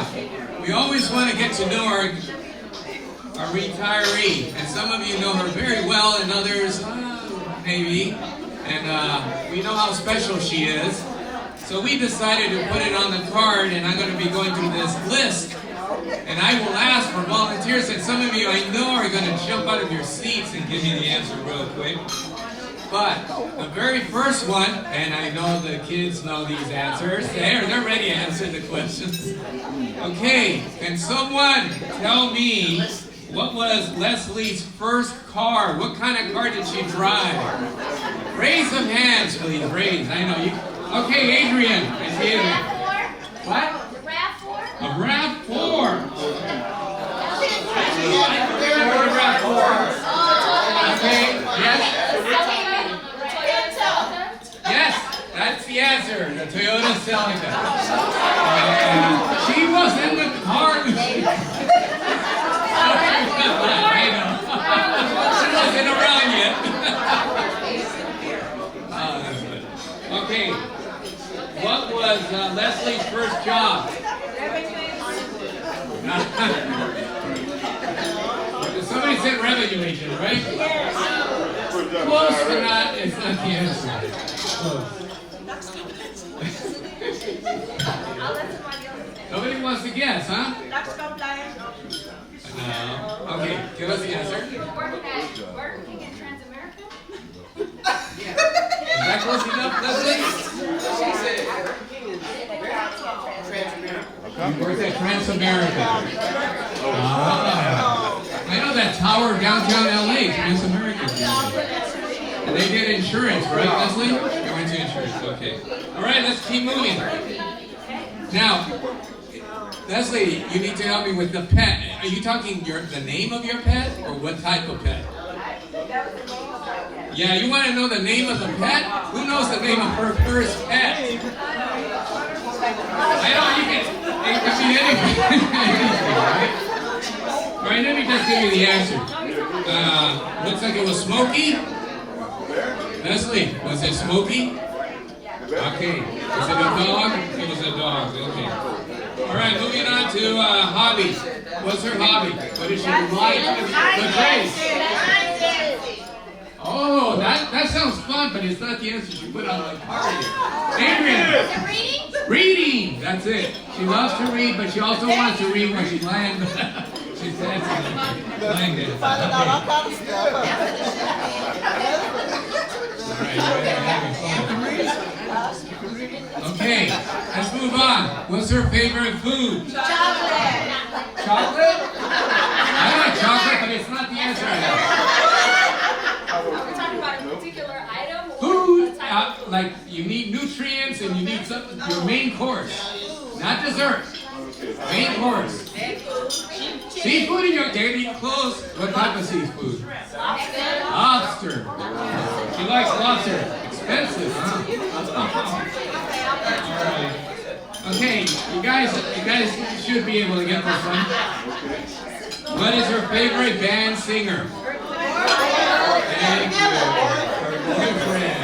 Now, we always want to get to know our retiree, and some of you know her very well, and others, maybe. And we know how special she is. So we decided to put it on the card, and I'm going to be going through this list. And I will ask for volunteers, and some of you I know are going to jump out of your seats and give me the answer real quick. But the very first one, and I know the kids know these answers. They're ready to answer the questions. Okay, can someone tell me what was Leslie's first car? What kind of car did she drive? Raise some hands, please. Raise. I know you. Okay, Adrian. I see Adrian. What? A RAV4. Okay, yes? Yes, that's the answer. The Toyota Celica. She was in the car. I know. She wasn't around yet. Okay. What was Leslie's first job? Somebody said revenue agent, right? Close but not, it's not the answer. Close. Nobody wants to guess, huh? No. Okay, give us the answer. Working at Transamerica? Is that close enough, Leslie? She said Transamerica. You worked at Transamerica. I know that tower downtown LA, Transamerica. And they did insurance, right, Leslie? You went to insurance, okay. All right, let's keep moving. Now, Leslie, you need to help me with the pet. Are you talking the name of your pet, or what type of pet? Yeah, you want to know the name of the pet? Who knows the name of her first pet? I know, it could be anything. Right? All right, let me just give you the answer. Looks like it was Smokey. Leslie, was it Smokey? Okay. Was it a dog? It was a dog. Okay. All right, moving on to hobbies. What's her hobby? What does she like? The race. Oh, that sounds fun, but it's not the answer she put on the card. Adrian. Reading. That's it. She loves to read, but she also wants to read when she's lying. She's dancing. Lying there. Okay, let's move on. What's her favorite food? Chocolate. Chocolate? I like chocolate, but it's not the answer. Are we talking about a particular item? Food, like you need nutrients and you need something, your main course. Not dessert. Main course. Seafood in your daily clothes. What type of seafood? Lobster. She likes lobster. Expensive, huh? Alright. Okay, you guys should be able to get this one. What is her favorite band singer? Thank you. Her boyfriend.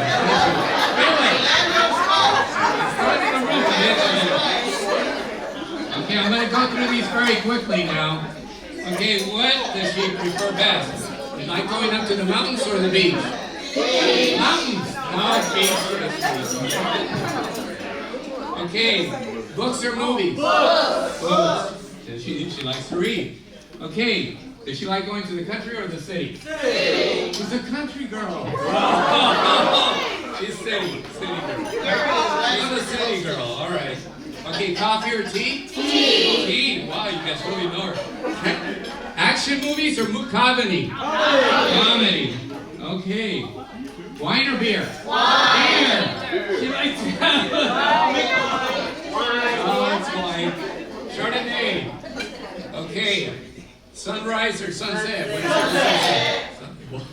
Okay, I'm going to go through these very quickly now. Okay, what does she prefer best? You like going up to the mountains or the beach? Mountains. No, beach or the beach. Okay, books or movies? Books. She likes to read. Okay, does she like going to the country or the city? City. She's a country girl. She's city girl. She's a city girl, all right. Okay, coffee or tea? Tea. Wow, you guys really know her. Action movies or comedy? Comedy. Okay. Wine or beer? Beer. She likes to have Oh, it's wine. Chardonnay. Okay. Sunrise or sunset? What is it?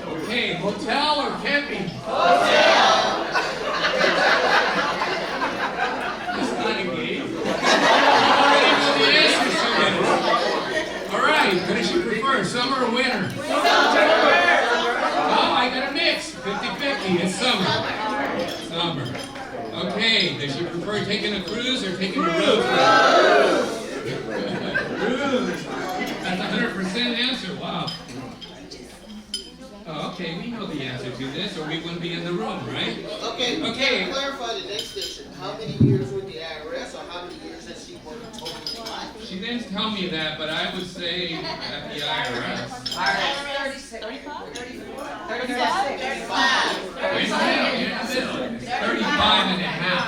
Okay, hotel or camping? Hotel. It's not engaged. All right, what does she prefer, summer or winter? Summer. Oh, I got a mix, 50-50. It's summer. Summer. Okay. Okay, does she prefer taking a cruise or taking a road trip? Cruise. That's a 100% answer. Wow. Oh, okay, we know the answer to this, or we wouldn't be in the room, right? Okay. Okay. To clarify the next station, how many years with the I.R.S. or how many years has she worked total in life? She didn't tell me that, but I would say at the I.R.S. 36. 35? 36. 35 and a half.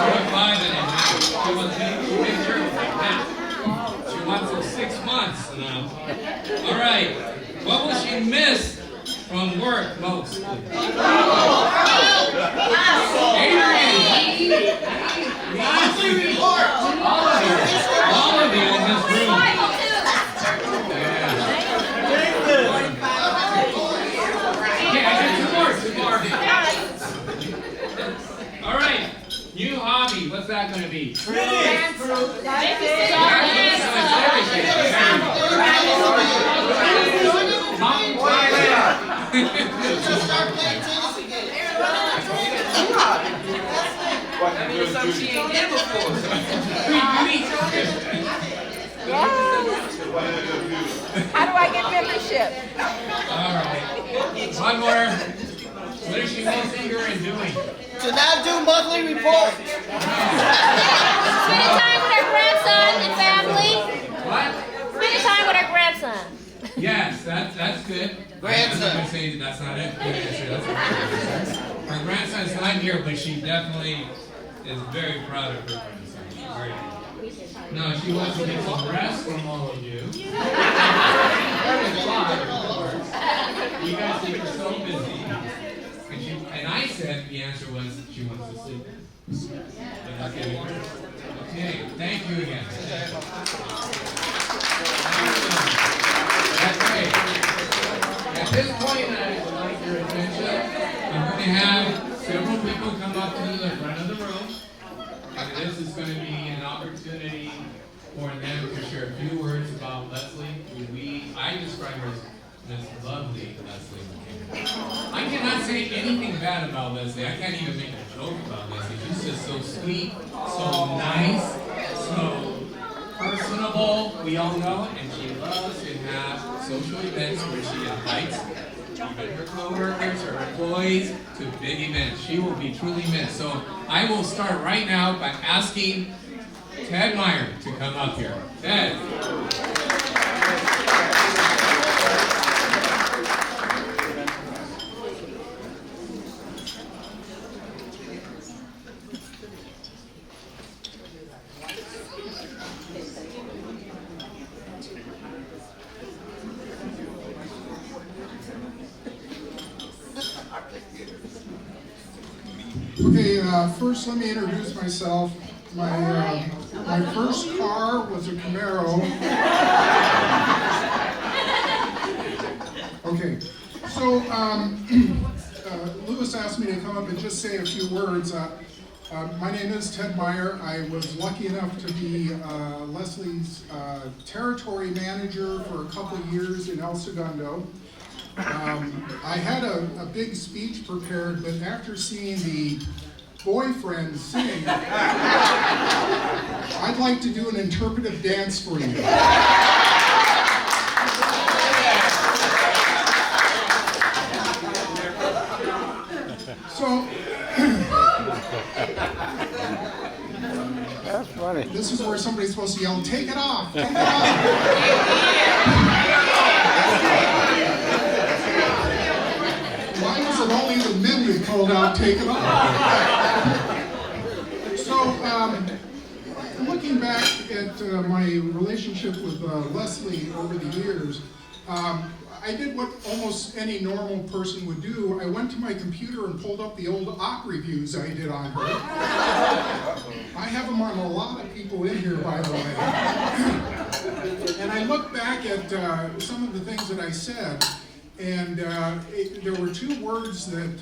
35 and a half. She wants to make sure it's like that. She wants it 6 months now. All right. What will she miss from work most? Monthly report. All of you in this room. Okay, I got two more. All right, new hobby. What's that going to be? Start playing tennis again. Something she ain't did before. How do I get membership? All right. One more. What is she most eager in doing? To not do monthly reports. Spending time with our grandson and family. What? Spending time with our grandson. Yes, that's good. Grandson. I'm going to say that's not it. Good answer. That's her grandson. Her grandson's not here, but she definitely is very proud of her grandson. She's very proud. No, she wants to get some rest from all of you. That is fine, of course. You guys think you're so busy. And I said the answer was she wants to sleep. But that's good. Okay, thank you again. That's great. At this point, I would like your attention. I'm going to have several people come up to the front of the room. And this is going to be an opportunity for them to share a few words about Leslie. I describe her as Miss Lovely Leslie McKinney. I cannot say anything bad about Leslie. I can't even make a joke about Leslie. She's just so sweet, so nice, so personable, we all know, and she loves to have social events where she invites even her co-workers, her employees to big events. She will be truly missed. So I will start right now by asking Ted Meyer to come up here. Ted. Okay, first let me introduce myself. My first car was a Camaro. Okay, so Lewis asked me to come up and just say a few words. My name is Ted Meyer. I was lucky enough to be Leslie's territory manager for a couple of years in El Segundo. I had a big speech prepared, but after seeing the boyfriend sing, I'd like to do an interpretive dance for you. So, that's funny. This is where somebody's supposed to yell, "Take it off! Take it off!" Why was it only the men we called out, "Take it off"? So, looking back at my relationship with Leslie over the years, I did what almost any normal person would do. I went to my computer and pulled up the old op reviews I did on her. I have them on a lot of people in here, by the way. And I look back at some of the things that I said, and there were two words that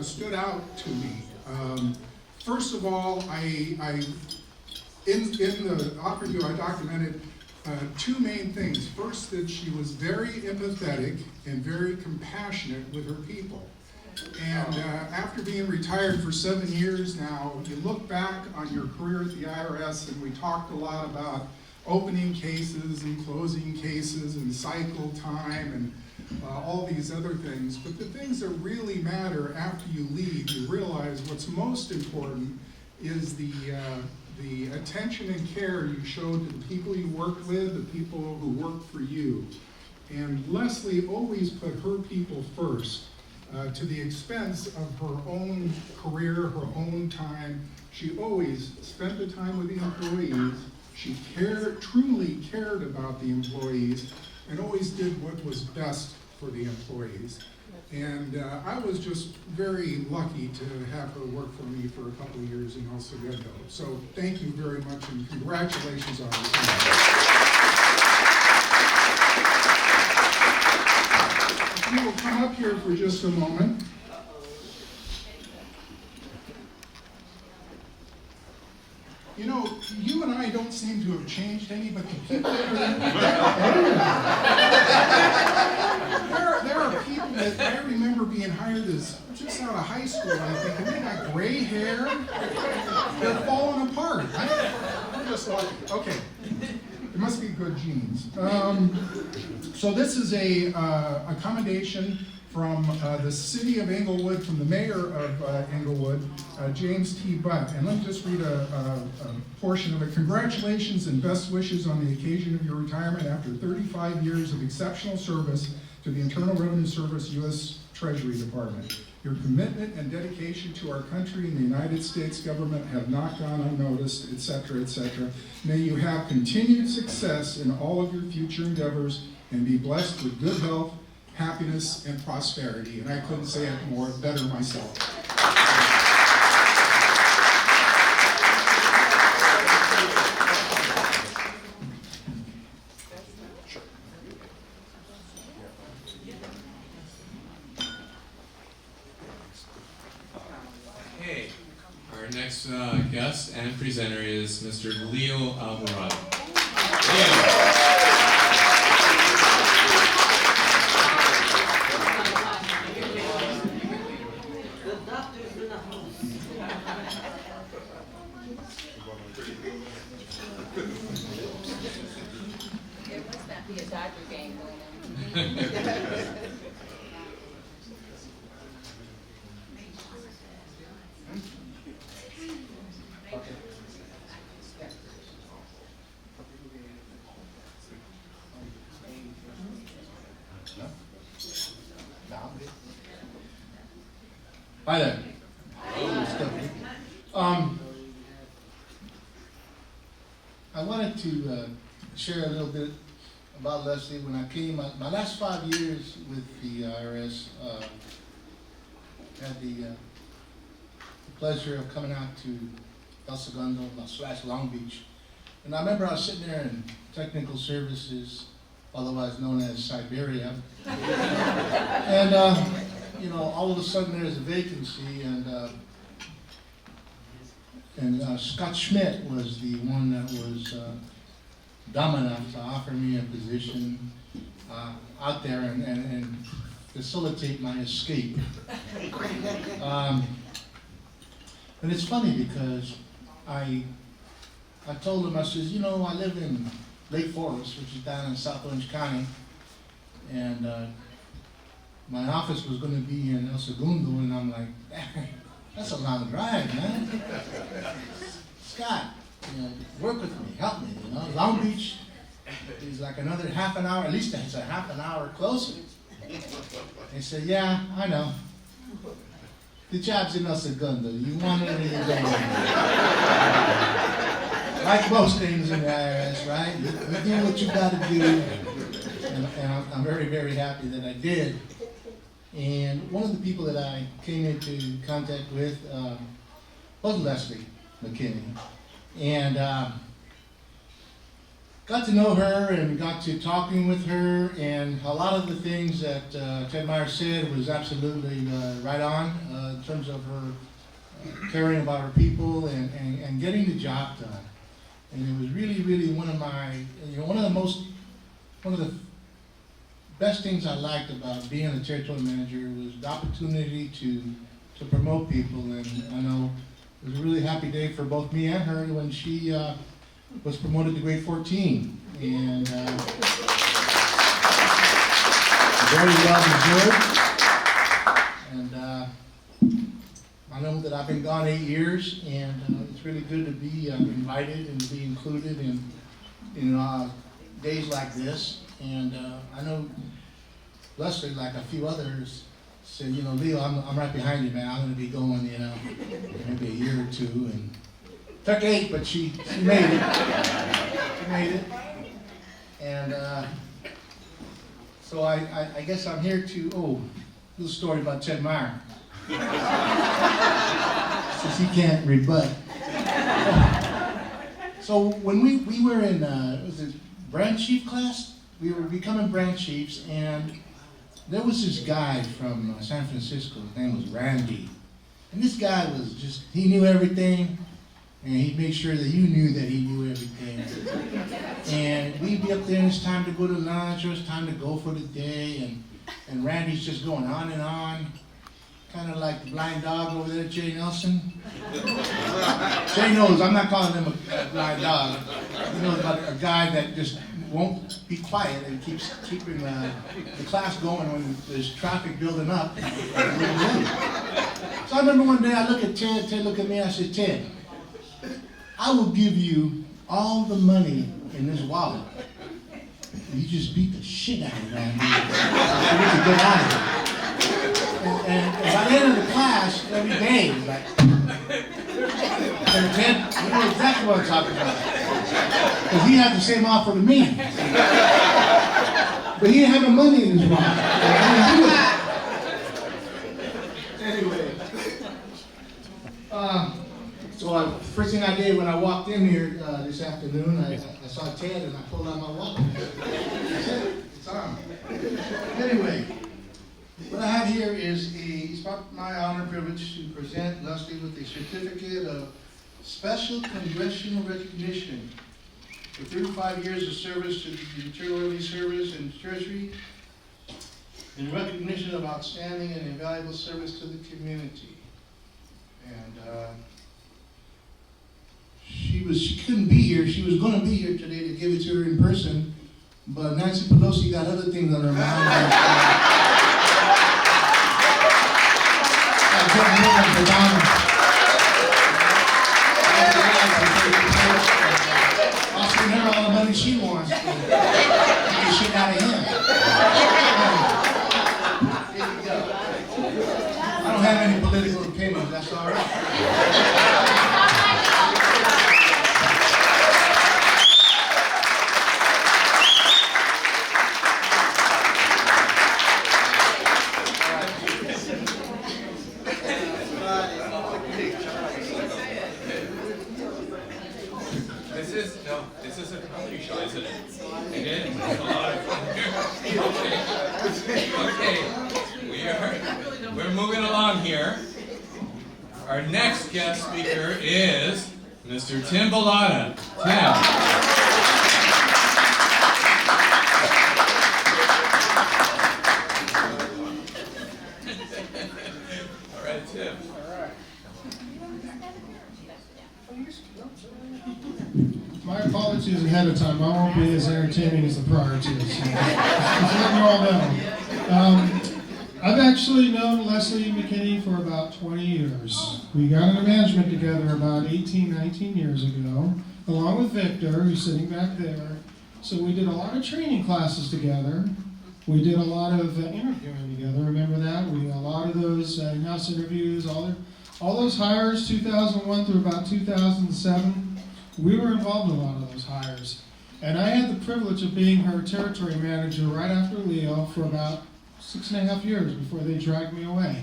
stood out to me. First of all, in the op review, I documented two main things. First, that she was very empathetic and very compassionate with her people. And after being retired for 7 years now, you look back on your career at the I.R.S. and we talked a lot about opening cases and closing cases and cycle time and all these other things. But the things that really matter after you leave, you realize what's most important is the attention and care you showed to the people you worked with, the people who worked for you. And Leslie always put her people first, to the expense of her own career, her own time. She always spent the time with the employees. She truly cared about the employees and always did what was best for the employees. And I was just very lucky to have her work for me for a couple of years in El Segundo. So thank you very much and congratulations on this. If you will come up here for just a moment. You know, you and I don't seem to have changed any, but the people that are there are people that I remember being hired as just out of high school, and I'm thinking, they got gray hair, they're falling apart. I'm just like, okay, it must be good genes. So this is a commendation from the city of Englewood, from the mayor of Englewood, James T. Butt. And let me just read a portion of it. Congratulations and best wishes on the occasion of your retirement after 35 years of exceptional service to the Internal Revenue Service, U.S. Treasury Department. Your commitment and dedication to our country and the United States government have not gone unnoticed, etc., etc. May you have continued success in all of your future endeavors and be blessed with good health, happiness, and prosperity. And I couldn't say it better myself. Okay, our next guest and presenter is Mr. Leo Alvarado. Leo. There must not be a Dodger game going on. Hi there. I wanted to share a little bit about Leslie. When I came, my last 5 years with the I.R.S., had the pleasure of coming out to El Segundo / Long Beach. And I remember I was sitting there in technical services, otherwise known as Siberia. And you know, all of a sudden there's a vacancy, and Scott Schmidt was the one that was dumb enough to offer me a position out there and facilitate my escape. And it's funny because I told him, I says, you know, I live in Lake Forest, which is down in South Orange County, and my office was going to be in El Segundo, and I'm like, that's a long drive, man. Scott, you know, work with me, help me, you know. Long Beach is like another half an hour, at least it's a half an hour closer. He said, yeah, I know. The job's in El Segundo. You want it or you don't. Like most things in the I.R.S., right? You do what you got to do. And I'm very, very happy that I did. And one of the people that I came into contact with was Leslie McKinney. And got to know her and got to talking with her, and a lot of the things that Ted Meyer said was absolutely right on in terms of her caring about her people and getting the job done. And it was really, really one of my, you know, one of the best things I liked about being a territory manager was the opportunity to promote people, and I know it was a really happy day for both me and her when she was promoted to grade 14, and very well deserved. And I know that I've been gone 8 years, and it's really good to be invited and to be included in days like this. And I know Leslie, like a few others, said, you know, Leo, I'm right behind you, man. I'm going to be going, you know, maybe a year or two. And took 8, but she made it. She made it. And so I guess I'm here to, little story about Ted Meyer. Since he can't rebut. So when we were in, was it branch chief class? We were becoming branch chiefs, and there was this guy from San Francisco. His name was Randy. And this guy was just, he knew everything, and he'd make sure that you knew that he knew everything. And we'd be up there, and it's time to go to lunch, or it's time to go for the day, and Randy's just going on and on. Kind of like the blind dog over there, Jay Nelson. Jay knows, I'm not calling him a blind dog. He knows about a guy that just won't be quiet and keeps keeping the class going when there's traffic building up. So I remember one day I look at Ted looked at me, I said, Ted, I will give you all the money in this wallet. You just beat the shit out of Randy. So we can get out of here. And by the end of the class, every day, it was like, Ted, you know exactly what I'm talking about. Because he had the same offer to me. But he didn't have the money in his wallet. Anyway. So first thing I did when I walked in here this afternoon, I saw Ted and I pulled out my wallet. That's it. It's on. Anyway. What I have here is it's my honor and privilege to present Leslie with a certificate of special congressional recognition for 35 years of service to the Internal Revenue Service and Treasury in recognition of outstanding and invaluable service to the community. And she couldn't be here. She was going to be here today to give it to her in person, but Nancy Pelosi got other things on her mind. Offering her all the money she wants to get shit out of him. There you go. I don't have any political opinions, that's all right. This is a comedy show, isn't it? It is. It's a lot of fun here. Okay. We're moving along here. Our next guest speaker is Mr. Tim Bellata. Tim. All right, Tim. My apologies ahead of time. I won't be as entertaining as the prior two. So just letting you all know. I've actually known Leslie McKinney for about 20 years. We got into management together about 18, 19 years ago, along with Victor, who's sitting back there. So we did a lot of training classes together. We did a lot of interviewing together. Remember that? We did a lot of those in-house interviews, all those hires, 2001 through about 2007. We were involved in a lot of those hires. And I had the privilege of being her territory manager right after Leo for about 6.5 years before they dragged me away.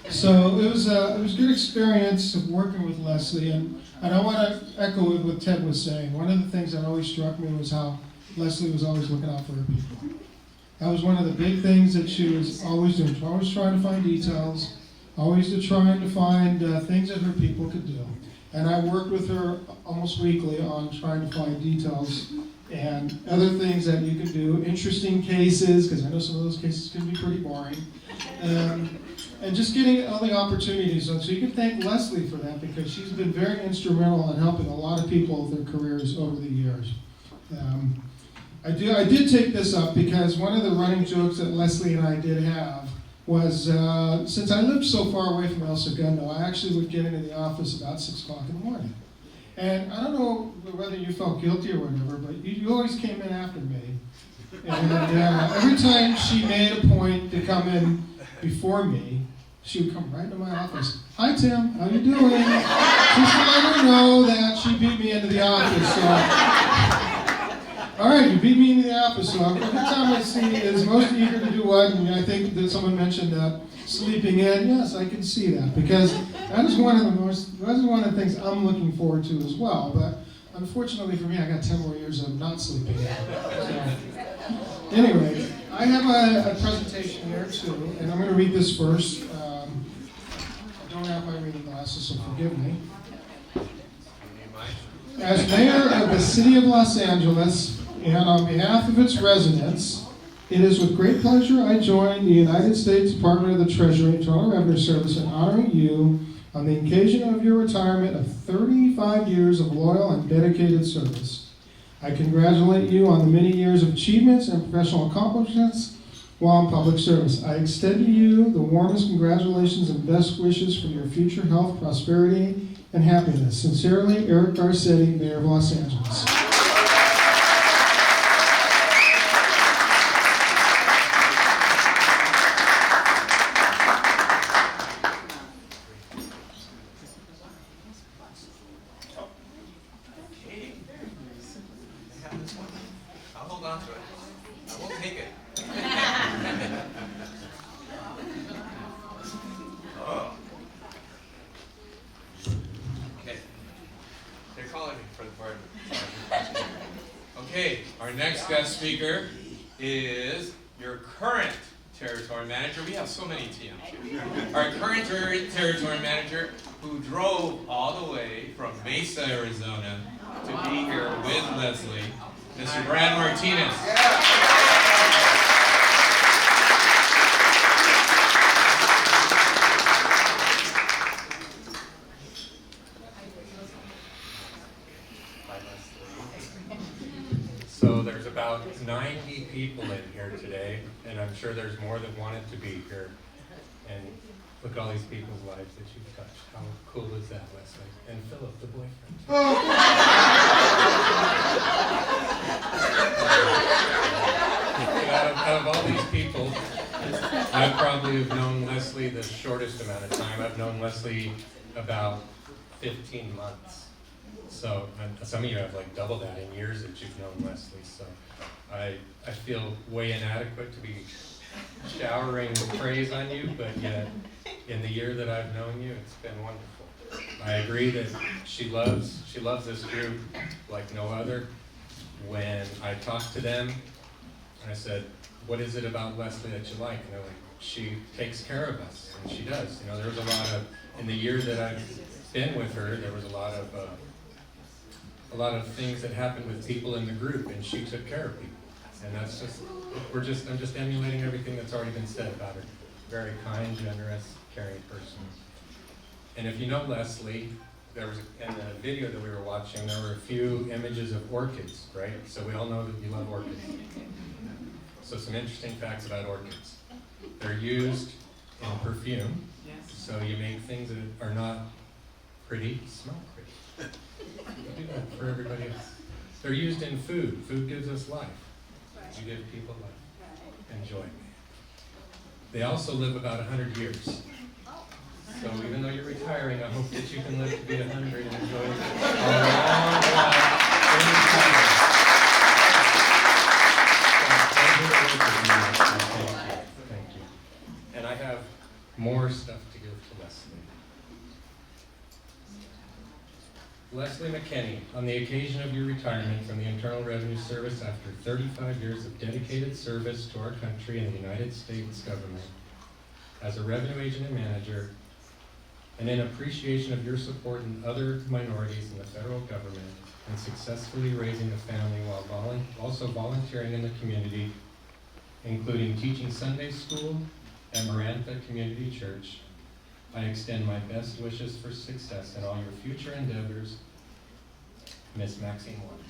So it was a good experience of working with Leslie, and I want to echo what Ted was saying. One of the things that always struck me was how Leslie was always looking out for her people. That was one of the big things that she was always doing. She was always trying to find details, always trying to find things that her people could do. And I worked with her almost weekly on trying to find details and other things that you can do, interesting cases, because I know some of those cases can be pretty boring, and just getting all the opportunities. So you can thank Leslie for that, because she's been very instrumental in helping a lot of people with their careers over the years. I did take this up because one of the running jokes that Leslie and I did have was, since I lived so far away from El Segundo, I actually would get into the office about 6 o'clock in the morning. And I don't know whether you felt guilty or whatever, but you always came in after me. And every time she made a point to come in before me, she would come right into my office. Hi, Tim, how you doing? Just to let her know that she beat me into the office. So. All right, you beat me into the office, so every time I see is most eager to do what, and I think that someone mentioned sleeping in. Yes, I can see that, because that is one of the things I'm looking forward to as well. But unfortunately for me, I got 10 more years of not sleeping in. So, anyway, I have a presentation here too, and I'm going to read this first. I don't have my reading glasses, so forgive me. As mayor of the city of Los Angeles, and on behalf of its residents, it is with great pleasure I join the United States Department of the Treasury Internal Revenue Service in honoring you on the occasion of your retirement of 35 years of loyal and dedicated service. I congratulate you on the many years of achievements and professional accomplishments while in public service. I extend to you the warmest congratulations and best wishes for your future health, prosperity, and happiness. Sincerely, Eric Garcetti, Mayor of Los Angeles. I'll hold on to it. I won't take it. Oh. Okay. They're calling me for the party. Okay, our next guest speaker is your current territory manager. We have so many TMs. Our current territory manager, who drove all the way from Mesa, Arizona, to be here with Leslie, Mr. Brad Martinez. So there's about 90 people in here today, and I'm sure there's more that wanted to be here. And look at all these people's lives that you've touched. How cool is that, Leslie? And Philip, the boyfriend. Out of all these people, I probably have known Leslie the shortest amount of time. I've known Leslie about 15 months. So some of you have like double that in years that you've known Leslie. So I feel way inadequate to be showering praise on you, but yet in the year that I've known you, it's been wonderful. I agree that she loves this group like no other. When I talked to them, I said, what is it about Leslie that you like? And they're like, she takes care of us, and she does. You know, there was a lot of, in the year that I've been with her, there was a lot of things that happened with people in the group, and she took care of people. And that's just, I'm just emulating everything that's already been said about her. Very kind, generous, caring person. And if you know Leslie, there was, in the video that we were watching, there were a few images of orchids, right? So we all know that you love orchids. So some interesting facts about orchids. They're used in perfume, so you make things that are not pretty, smell pretty. You do that for everybody else. They're used in food. Food gives us life. You give people life. Enjoy. They also live about 100 years. So even though you're retiring, I hope that you can live to be 100 and enjoy a long life in retirement. Thank you. And I have more stuff to give to Leslie. Leslie McKinney, on the occasion of your retirement from the Internal Revenue Service after 35 years of dedicated service to our country and the United States government, as a revenue agent and manager, and in appreciation of your support in other minorities in the federal government and successfully raising a family while also volunteering in the community, including teaching Sunday school at Marantha Community Church, I extend my best wishes for success in all your future endeavors, Miss Maxine Webb.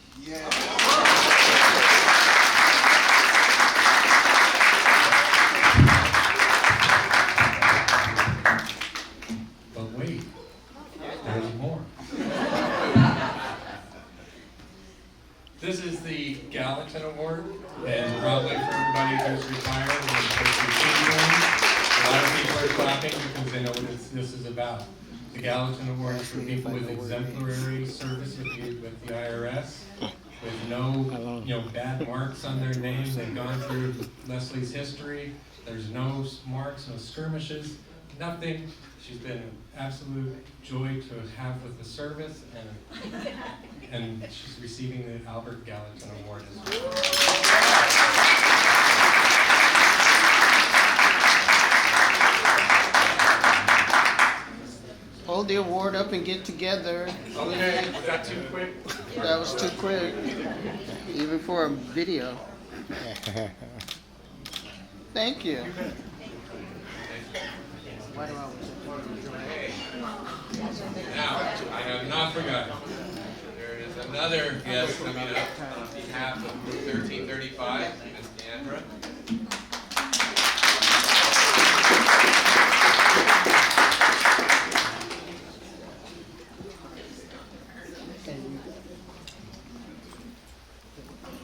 But wait, there's more. This is the Gallatin Award, and probably for everybody who's retired and who's continuing, a lot of people are clapping because they know what this is about. The Gallatin Award is for people with exemplary service with the I.R.S., with no bad marks on their name. They've gone through Leslie's history. There's no marks, no skirmishes, nothing. She's been an absolute joy to have with the service, and she's receiving the Albert Gallatin Award as well. Hold the award up and get together. Okay, was that too quick? That was too quick, even for a video. Thank you. Why do I Now, I have not forgotten. There is another guest coming up on behalf of Group 1335, Ms. Deandra.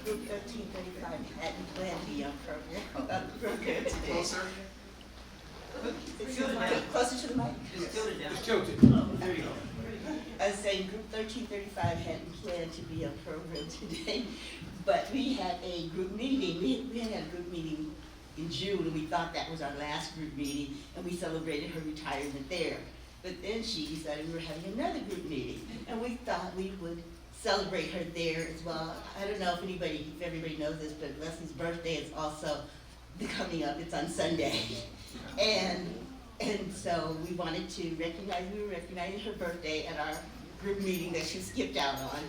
Group 1335 hadn't planned the young program. Real good today. Closer. Closer to the mic. It's tilted. There you go. I was saying Group 1335 hadn't planned to be a program today, but we had a group meeting. We had a group meeting in June, and we thought that was our last group meeting, and we celebrated her retirement there. But then she decided we were having another group meeting, and we thought we would celebrate her there as well. I don't know if everybody knows this, but Leslie's birthday is also coming up. It's on Sunday. And so we wanted to we were recognizing her birthday at our group meeting that she skipped out on.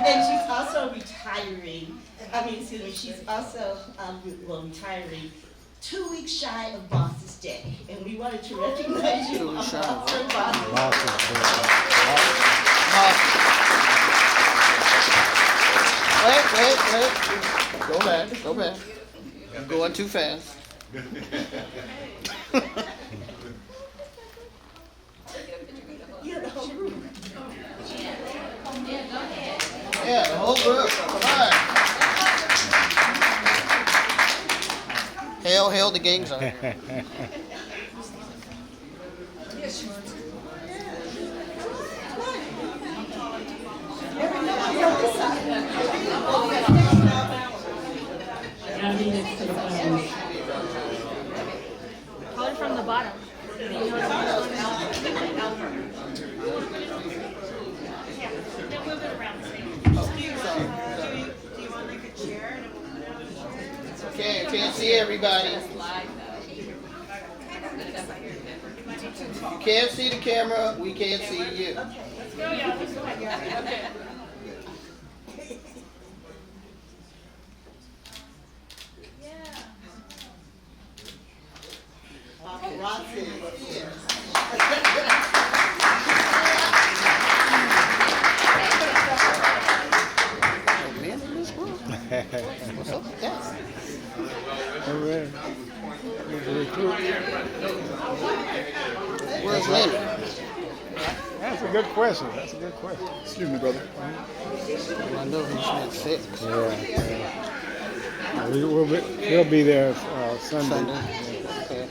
And she's also retiring, she's also, retiring 2 weeks shy of Boss's Day. And we wanted to recognize you on Boss's Wait. Go back. I'm going too fast. Yeah, the whole group. Yeah, the whole group. Come on. Hail the gang sign. Call it from the bottom. Okay, I can't see everybody. You can't see the camera, we can't see you. What's up with that? Where's Linda? That's a good question. Excuse me, brother. Well, I know he's at 6. Yeah. We'll be there Sunday. Okay.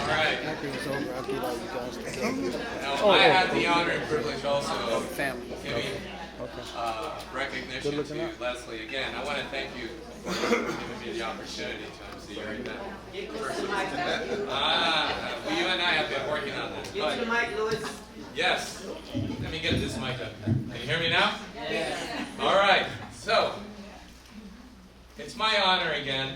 All right. After it's over, I'll get all you guys together. Now, I had the honor and privilege also of Family. giving recognition to Leslie again. I want to thank you for giving me the opportunity to see her in that. Well, you and I have been working on that. Get to the mic, Louis. Yes. Let me get this mic up. Can you hear me now? Yes. All right. So, It's my honor again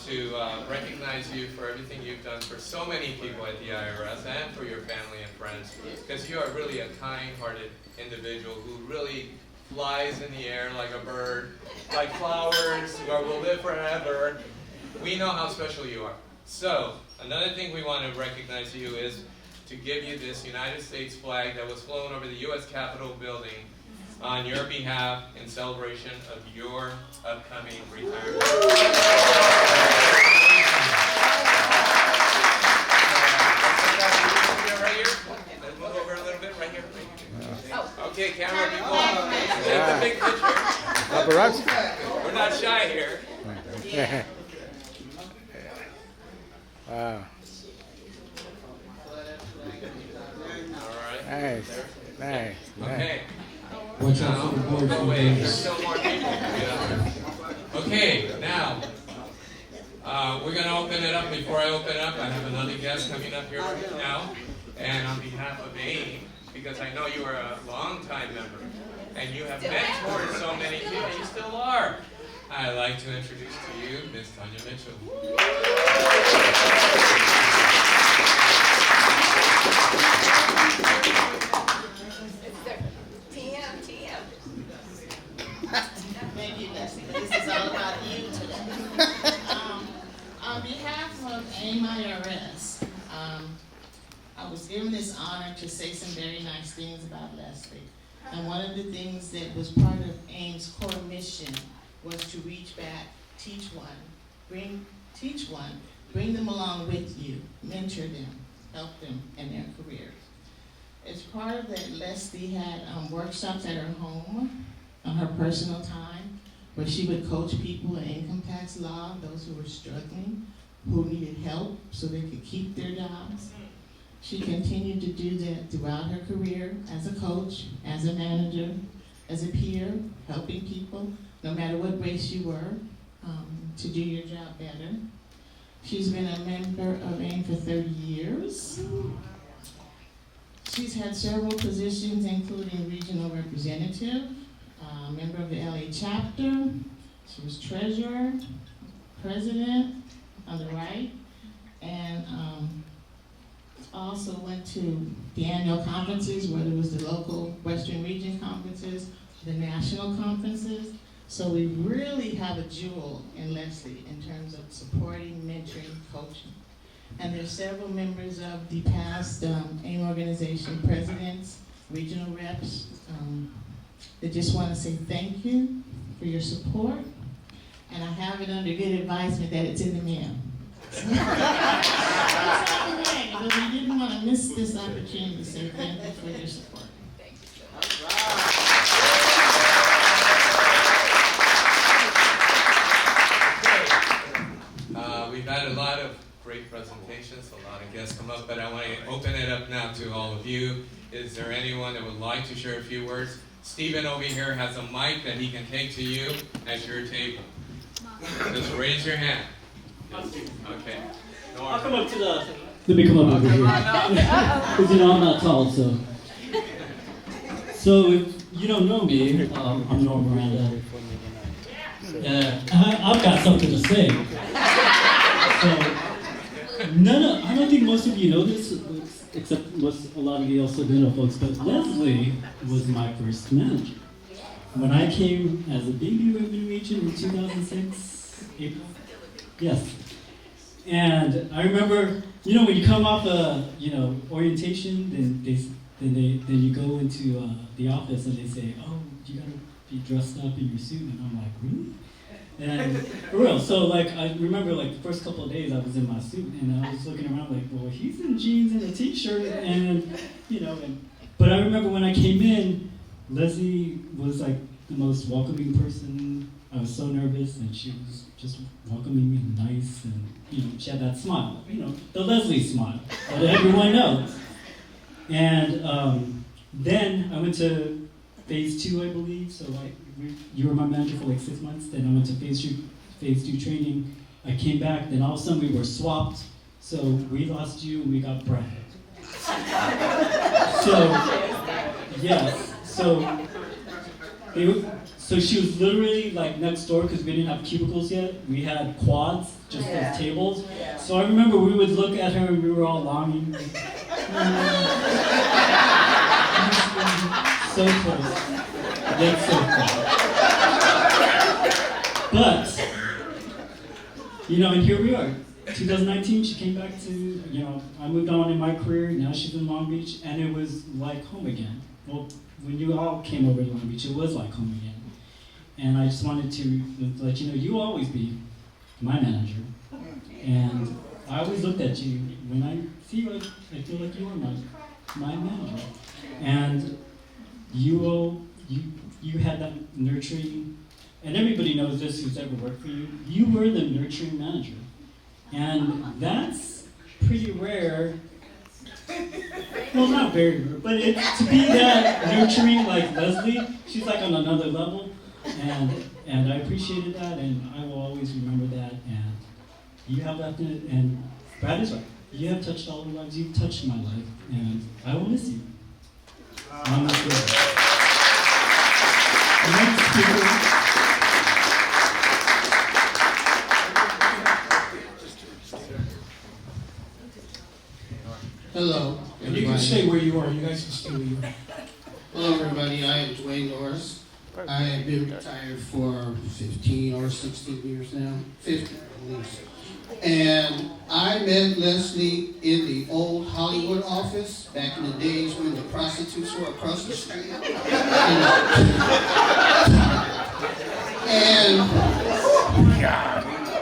to recognize you for everything you've done for so many people at the I.R.S. and for your family and friends, because you are really a kind-hearted individual who really flies in the air like a bird, like flowers, who will live forever. We know how special you are. So, another thing we want to recognize you is to give you this United States flag that was flown over the U.S. Capitol building on your behalf in celebration of your upcoming retirement. Right here? Let's move over a little bit, right here. Okay, camera people, take the big picture. We're not shy here. Wow. All right. Nice. Nice. Okay. Watch out for the board. No way, there's still more people. Yeah. Okay, now, we're going to open it up. Before I open it up, I have another guest coming up here right now. And on behalf of AIM, because I know you are a long-time member, and you have mentored so many people, you still are. I'd like to introduce to you Ms. Tanya Mitchell. Thank you, Leslie. This is all about you today. On behalf of AIM I.R.S., I was given this honor to say some very nice things about Leslie. And one of the things that was part of AIM's core mission was to reach back, teach one, bring them along with you, mentor them, help them in their careers. As part of that, Leslie had workshops at her home on her personal time, where she would coach people in income tax law, those who were struggling, who needed help so they could keep their jobs. She continued to do that throughout her career as a coach, as a manager, as a peer, helping people, no matter what race you were, to do your job better. She's been a member of AIM for 30 years. She's had several positions, including regional representative, member of the LA chapter. She was treasurer, president on the right, and also went to the annual conferences, whether it was the local Western Region conferences, the national conferences. So we really have a jewel in Leslie in terms of supporting, mentoring, coaching. And there's several members of the past AIM organization presidents, regional reps, that just want to say thank you for your support. And I have it under good advisement that it's in the mail. But we didn't want to miss this opportunity to say thank you for your support. Thank you so much. We've had a lot of great presentations, a lot of guests come up, but I want to open it up now to all of you. Is there anyone that would like to share a few words? Stephen over here has a mic that he can take to you at your table. Just raise your hand. Okay. I'll come up to the... Let me come up over here. Because you know I'm not tall, so... So if you don't know me, I'm Norm Miranda. I've got something to say. So, I don't think most of you know this, except a lot of you also do know, folks, but Leslie was my first manager. When I came as a baby revenue agent in 2006, April, yes. And I remember, when you come off orientation, then you go into the office and they say, oh, you gotta be dressed up in your suit, and I'm like, really? And for real, so I remember the first couple of days I was in my suit and I was looking around like, well, he's in jeans and a t-shirt and but I remember when I came in, Leslie was the most welcoming person. I was so nervous and she was just welcoming me and nice and she had that smile, the Leslie smile that everyone knows. And then I went to phase 2, I believe, so you were my manager for 6 months, then I went to phase 2 training. I came back, then all of a sudden we were swapped, so we lost you and we got Brad. So, yes, so So she was literally like next door because we didn't have cubicles yet. We had quads, just as tables. So I remember we would look at her and we were all longing. So close. That's so cool. But, you know, and here we are. 2019, she came back to, you know, I moved on in my career. Now she's in Long Beach, and it was like home again. Well, when you all came over to Long Beach, it was like home again. And I just wanted to let you know, you will always be my manager. And I always looked at you, when I see you, I feel like you are my manager. And you had that nurturing, and everybody knows this who's ever worked for you, you were the nurturing manager. And that's pretty rare. Well, not very rare, but to be that nurturing like Leslie, she's like on another level. And I appreciated that, and I will always remember that. And you have left it, and Brad is right. You have touched all the lives. You've touched my life, and I will miss you. I'm not sure. The next speaker. Hello, And you can stay where you are. You guys can stay where you are. Hello, everybody. I am Dwayne Norris. I have been retired for 15 or 16 years now. 15 at least. And I met Leslie in the old Hollywood office back in the days when the prostitutes were across the street.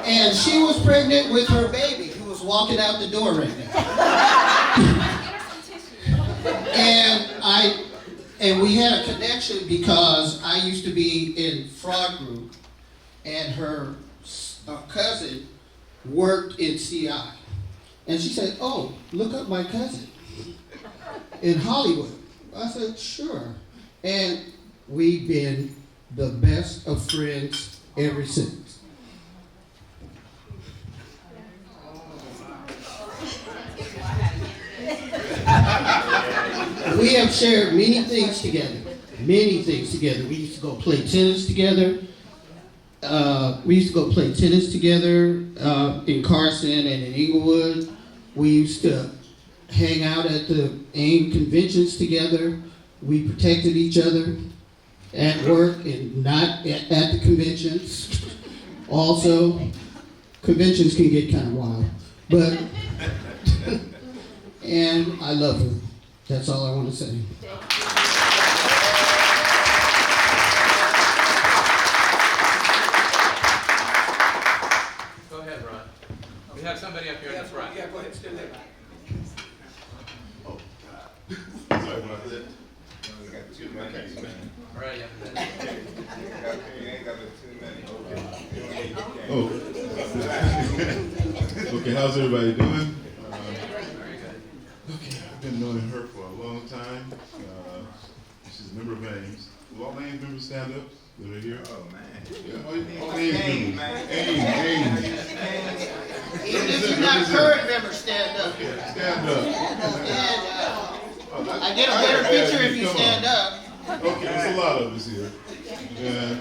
And she was pregnant with her baby who was walking out the door right now. And we had a connection because I used to be in fraud group, and her cousin worked in CI. And she said, "Oh, look up my cousin in Hollywood." I said, "Sure." And we've been the best of friends ever since. We have shared many things together. Many things together. We used to go play tennis together. In Carson and in Inglewood. We used to hang out at the AIM conventions together. We protected each other at work and not at the conventions. Also, conventions can get kind of wild. But, and I love her. That's all I want to say. Go ahead, Ron. We have somebody up here in the front. Yeah, go ahead, stand there. Oh, God. Sorry about that. We got 2 minutes, man. All right, yeah. You ain't got but 2 minutes. Oh. Okay, how's everybody doing? Okay, I've been knowing her for a long time. She's a member of AIMS. Will all AIMS members stand up? They're here? Oh, man. Yeah, all AIMS members. AIMS. Even if you're not current member, stand up. Okay, stand up. I get a better picture if you Come stand on. up. Okay, there's a lot of us here. Yeah.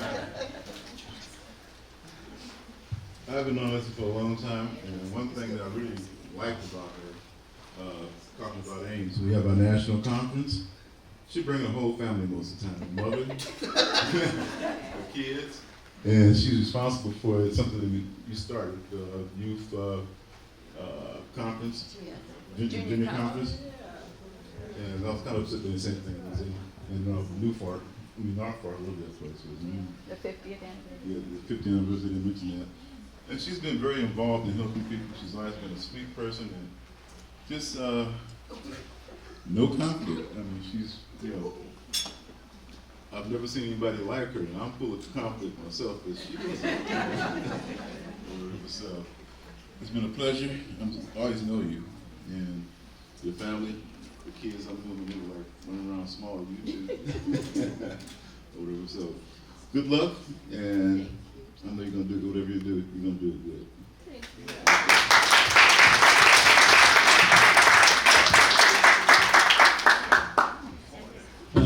I've been knowing Leslie for a long time, and one thing that I really liked about her, talking about AIMS, we have our national conference. She brings her whole family most of the time, her mother, her kids, and she's responsible for something that you started, the youth conference, junior conference. And I was kind of upset doing the same thing. I was in Norfolk a little bit, so it was The 50th anniversary. yeah, the 50th anniversary, they mentioned that. And she's been very involved in helping people. She's always been a sweet person and just no conflict. I mean, she's, I've never seen anybody like her, and I'm full of conflict myself, but she was so it's been a pleasure. I always know you and your family, the kids. I'm doing they were like running around small, you too. So good luck, and I know you're gonna do whatever you do. You're gonna do it good.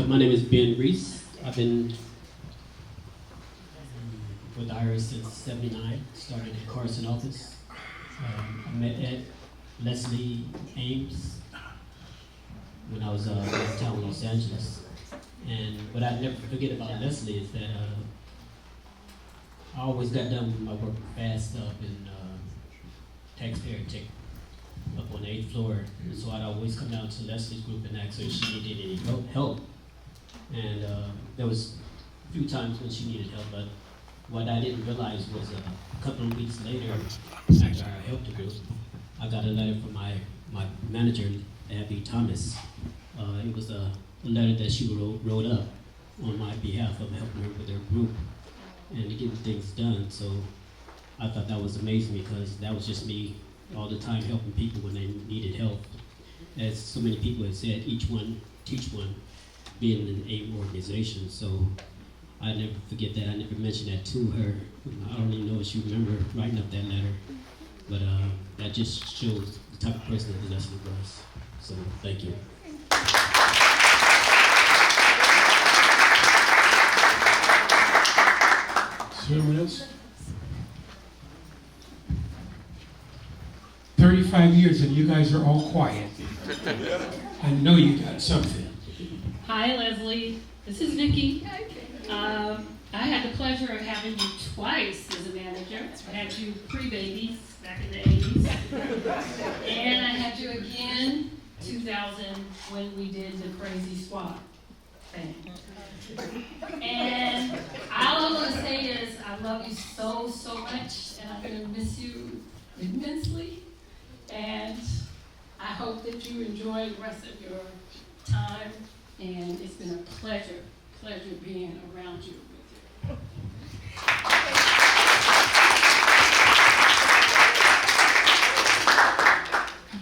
My name is Ben Reese. I've been with I.R.S. since '79. Started at Carson office. I met Ed Leslie Ames when I was downtown Los Angeles. And what I never forget about Leslie is that I always got done with my work fast up in taxpayer tech up on the 8th floor. And so I'd always come down to Leslie's group and ask her if she needed any help. And there was a few times when she needed help, but what I didn't realize was a couple of weeks later, after I helped the group, I got a letter from my manager, Abby Thomas. It was a letter that she wrote up on my behalf of helping her with her group and to getting things done. So I thought that was amazing because that was just me all the time helping people when they needed help. As so many people have said, each one teach one, being in an organization. So I never forget that. I never mentioned that to her. I don't even know if she remember writing up that letter, but that just shows the type of person that Leslie was. So thank you. Is there anyone else? 35 years and you guys are all quiet. I know you got something. Hi, Leslie. This is Vicki. I had the pleasure of having you twice as a manager. I had you pre-babies back in the 80s. And I had you again 2000 when we did the Crazy Squad thing. And all I'm going to say is I love you so, so much, and I'm going to miss you immensely. And I hope that you enjoy the rest of your time, and it's been a pleasure being around you with you.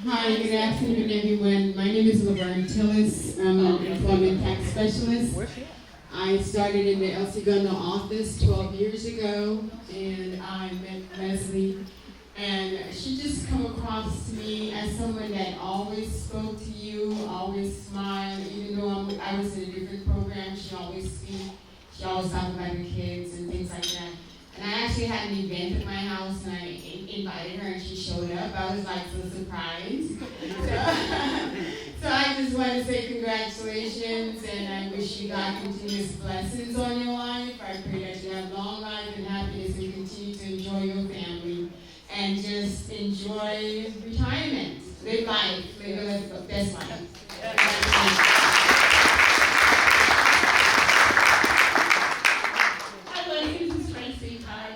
Hi, good afternoon, everyone. My name is Laverne Tillis. I'm an employment tax specialist. I started in the El Segundo office 12 years ago, and I met Leslie. And she just come across to me as someone that always spoke to you, always smiled. Even though I was in a different program, she always speak. She always talked about her kids and things like that. And I actually had an event at my house, and I invited her, and she showed up. I was like so surprised. So I just want to say congratulations, and I wish you God continuous blessings on your life. I pray that you have long life and happiness and continue to enjoy your family. And just enjoy retirement. Live life. Live the best life. Hi, Leslie. This is Tracy. Hi.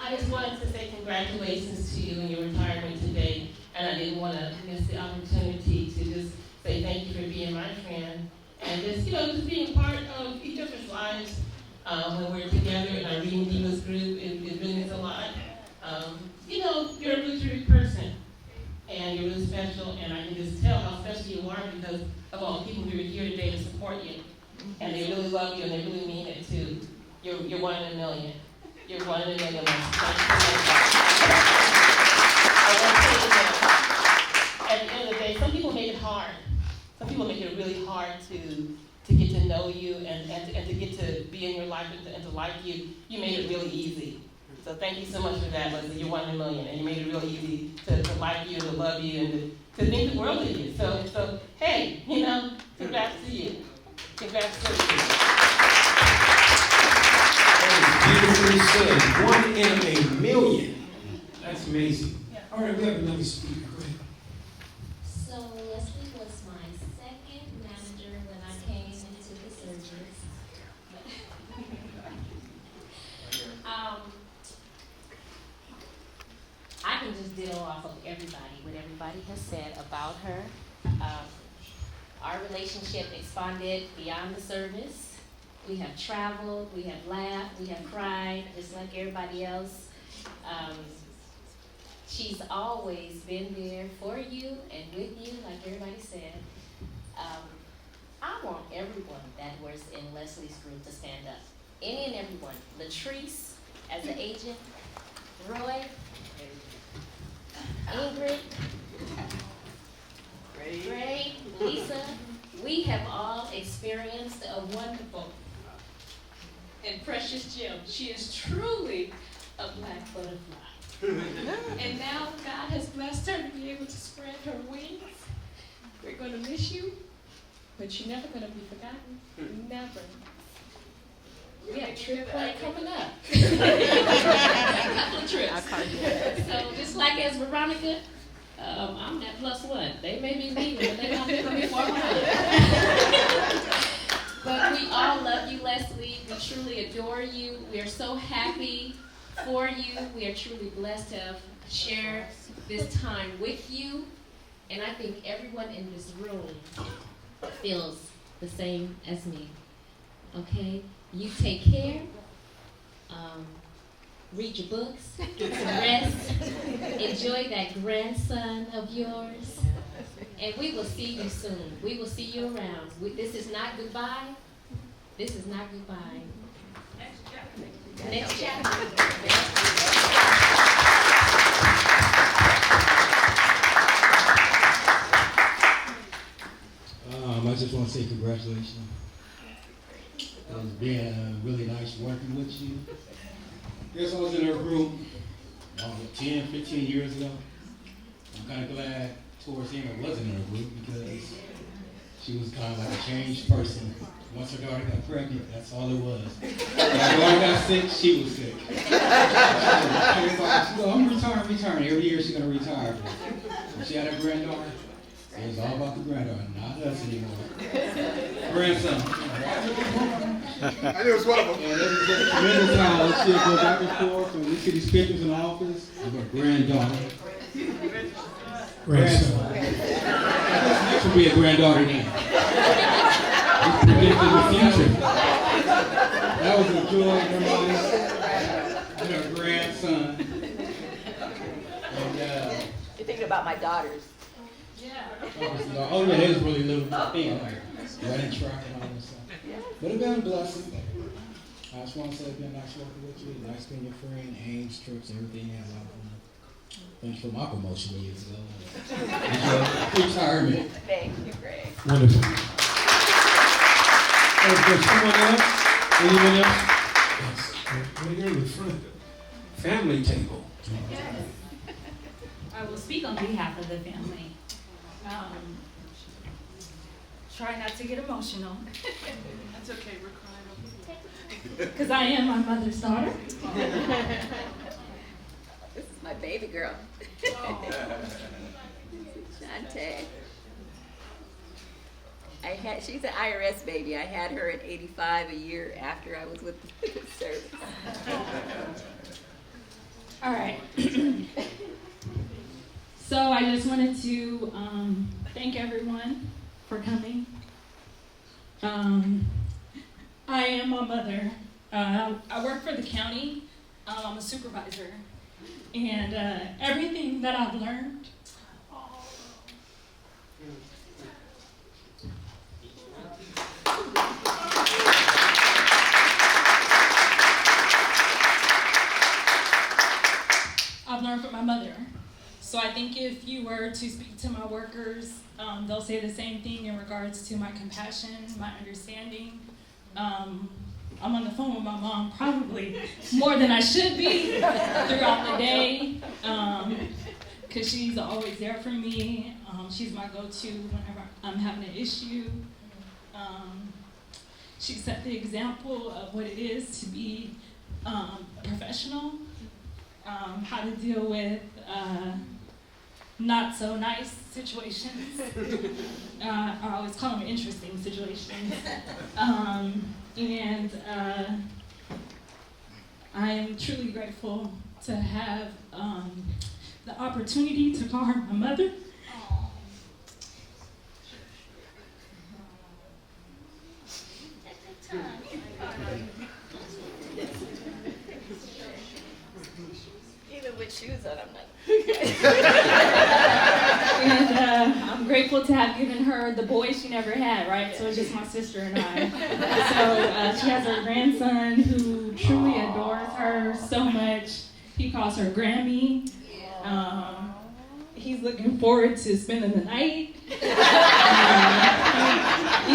I just wanted to say congratulations to you in your retirement today. And I didn't want to miss the opportunity to just say thank you for being my friend. And just, just being part of each other's lives when we're together in our Reading Divas group. It really means a lot. You're a really terrific person, and you're really special, and I can just tell how special you are because of all the people who are here today to support you. And they really love you, and they really mean it, too. You're one in a million. You're one in a million. I want to tell you that at the end of the day, some people make it hard. Some people make it really hard to get to know you and to get to be in your life and to like you. You made it really easy. So thank you so much for that, Leslie. You're one in a million, and you made it really easy to like you, to love you, and to think the world of you. So hey, congrats to you. Congrats to you. Beautifully said. 1 in a million. That's amazing. All right, we have another speaker. Go ahead. So Leslie was my second manager when I came into the service. I can just ditto off of what everybody has said about her. Our relationship expanded beyond the service. We have traveled, we have laughed, we have cried, just like everybody else. She's always been there for you and with you, like everybody said. I want everyone that was in Leslie's group to stand up. Any and everyone. Latrice, as an agent. Roy. Ingrid. Ray. Lisa. We have all experienced a wonderful and precious gem. She is truly a black butterfly. And now God has blessed her to be able to spread her wings. We're going to miss you, but you're never going to be forgotten. Never. We have a trip plan coming up. A couple of trips. So just like as Veronica, I'm that +1. They may be leaving, but they're not leaving me for But we all love you, Leslie. We truly adore you. We are so happy for you. We are truly blessed to have shared this time with you. And I think everyone in this room feels the same as me. Okay? You take care. Read your books. Get some rest. Enjoy that grandson of yours. And we will see you soon. We will see you around. This is not goodbye. This is not goodbye. Next chapter. I just want to say congratulations. It's been really nice working with you. Yes, I was in her group 10, 15 years ago. I'm kind of glad towards the end I wasn't in her group because she was kind of like a changed person. Once her daughter got pregnant, that's all it was. When her daughter got sick, she was sick. She said, I'm retiring. Every year she's going to retire. When she had her granddaughter, it was all about the granddaughter, not us anymore. Grandson. I knew it was one of them. And it was just a tremendous how she'll go back and forth from the city speakers in the office of her granddaughter. Grandson. This will be a granddaughter then. It's predicting the future. That was a joy in her life. And her grandson. And, You're thinking about my daughters. oh yeah, they was really little thing, like running track and all that stuff. But it's been a blessing. I just want to say it's been nice working with you, nice being your friend, Ames, trips, everything. I had a lot of fun. Thanks for my promotion years ago. Enjoy retirement. Thank you, Greg. Wonderful. Someone else? Anyone else? Yes. Right here in the front, family table. Yes. I will speak on behalf of the family. Try not to get emotional. That's okay, we're crying over here. Because I am my mother's daughter. This is my baby girl. Shante. She's an I.R.S. baby. I had her at 85, a year after I was with the service. All right. So I just wanted to thank everyone for coming. I am a mother. I work for the county. I'm a supervisor. And everything that I've learned, I've learned from my mother. So I think if you were to speak to my workers, they'll say the same thing in regards to my compassion, my understanding. I'm on the phone with my mom probably more than I should be throughout the day, because she's always there for me. She's my go-to whenever I'm having an issue. She set the example of what it is to be professional, how to deal with not so nice situations. I always call them interesting situations. And I am truly grateful to have the opportunity to call her my mother. Even with shoes on, I'm not. And I'm grateful to have given her the boy she never had, right? So it's just my sister and I. So she has her grandson who truly adores her so much. He calls her Grammy. He's looking forward to spending the night.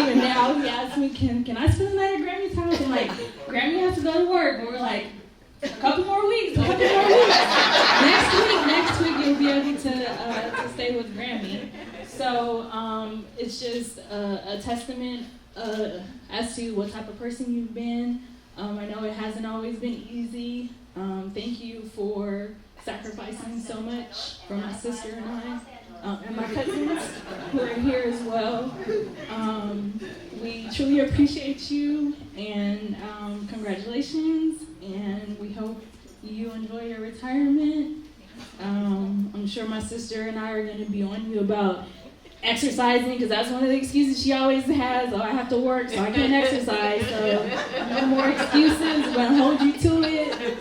even now, he asks me, can I spend the night at Grammy's house? I'm like, Grammy has to go to work, but we're like, a couple more weeks. Next week you'll be able to stay with Grammy. So it's just a testament as to what type of person you've been. I know it hasn't always been easy. Thank you for sacrificing so much for my sister and I, and my cousins who are here as well. We truly appreciate you, and congratulations, and we hope you enjoy your retirement. I'm sure my sister and I are going to be on you about exercising, because that's one of the excuses she always has. Oh, I have to work, so I can't exercise. So no more excuses. We're going to hold you to it.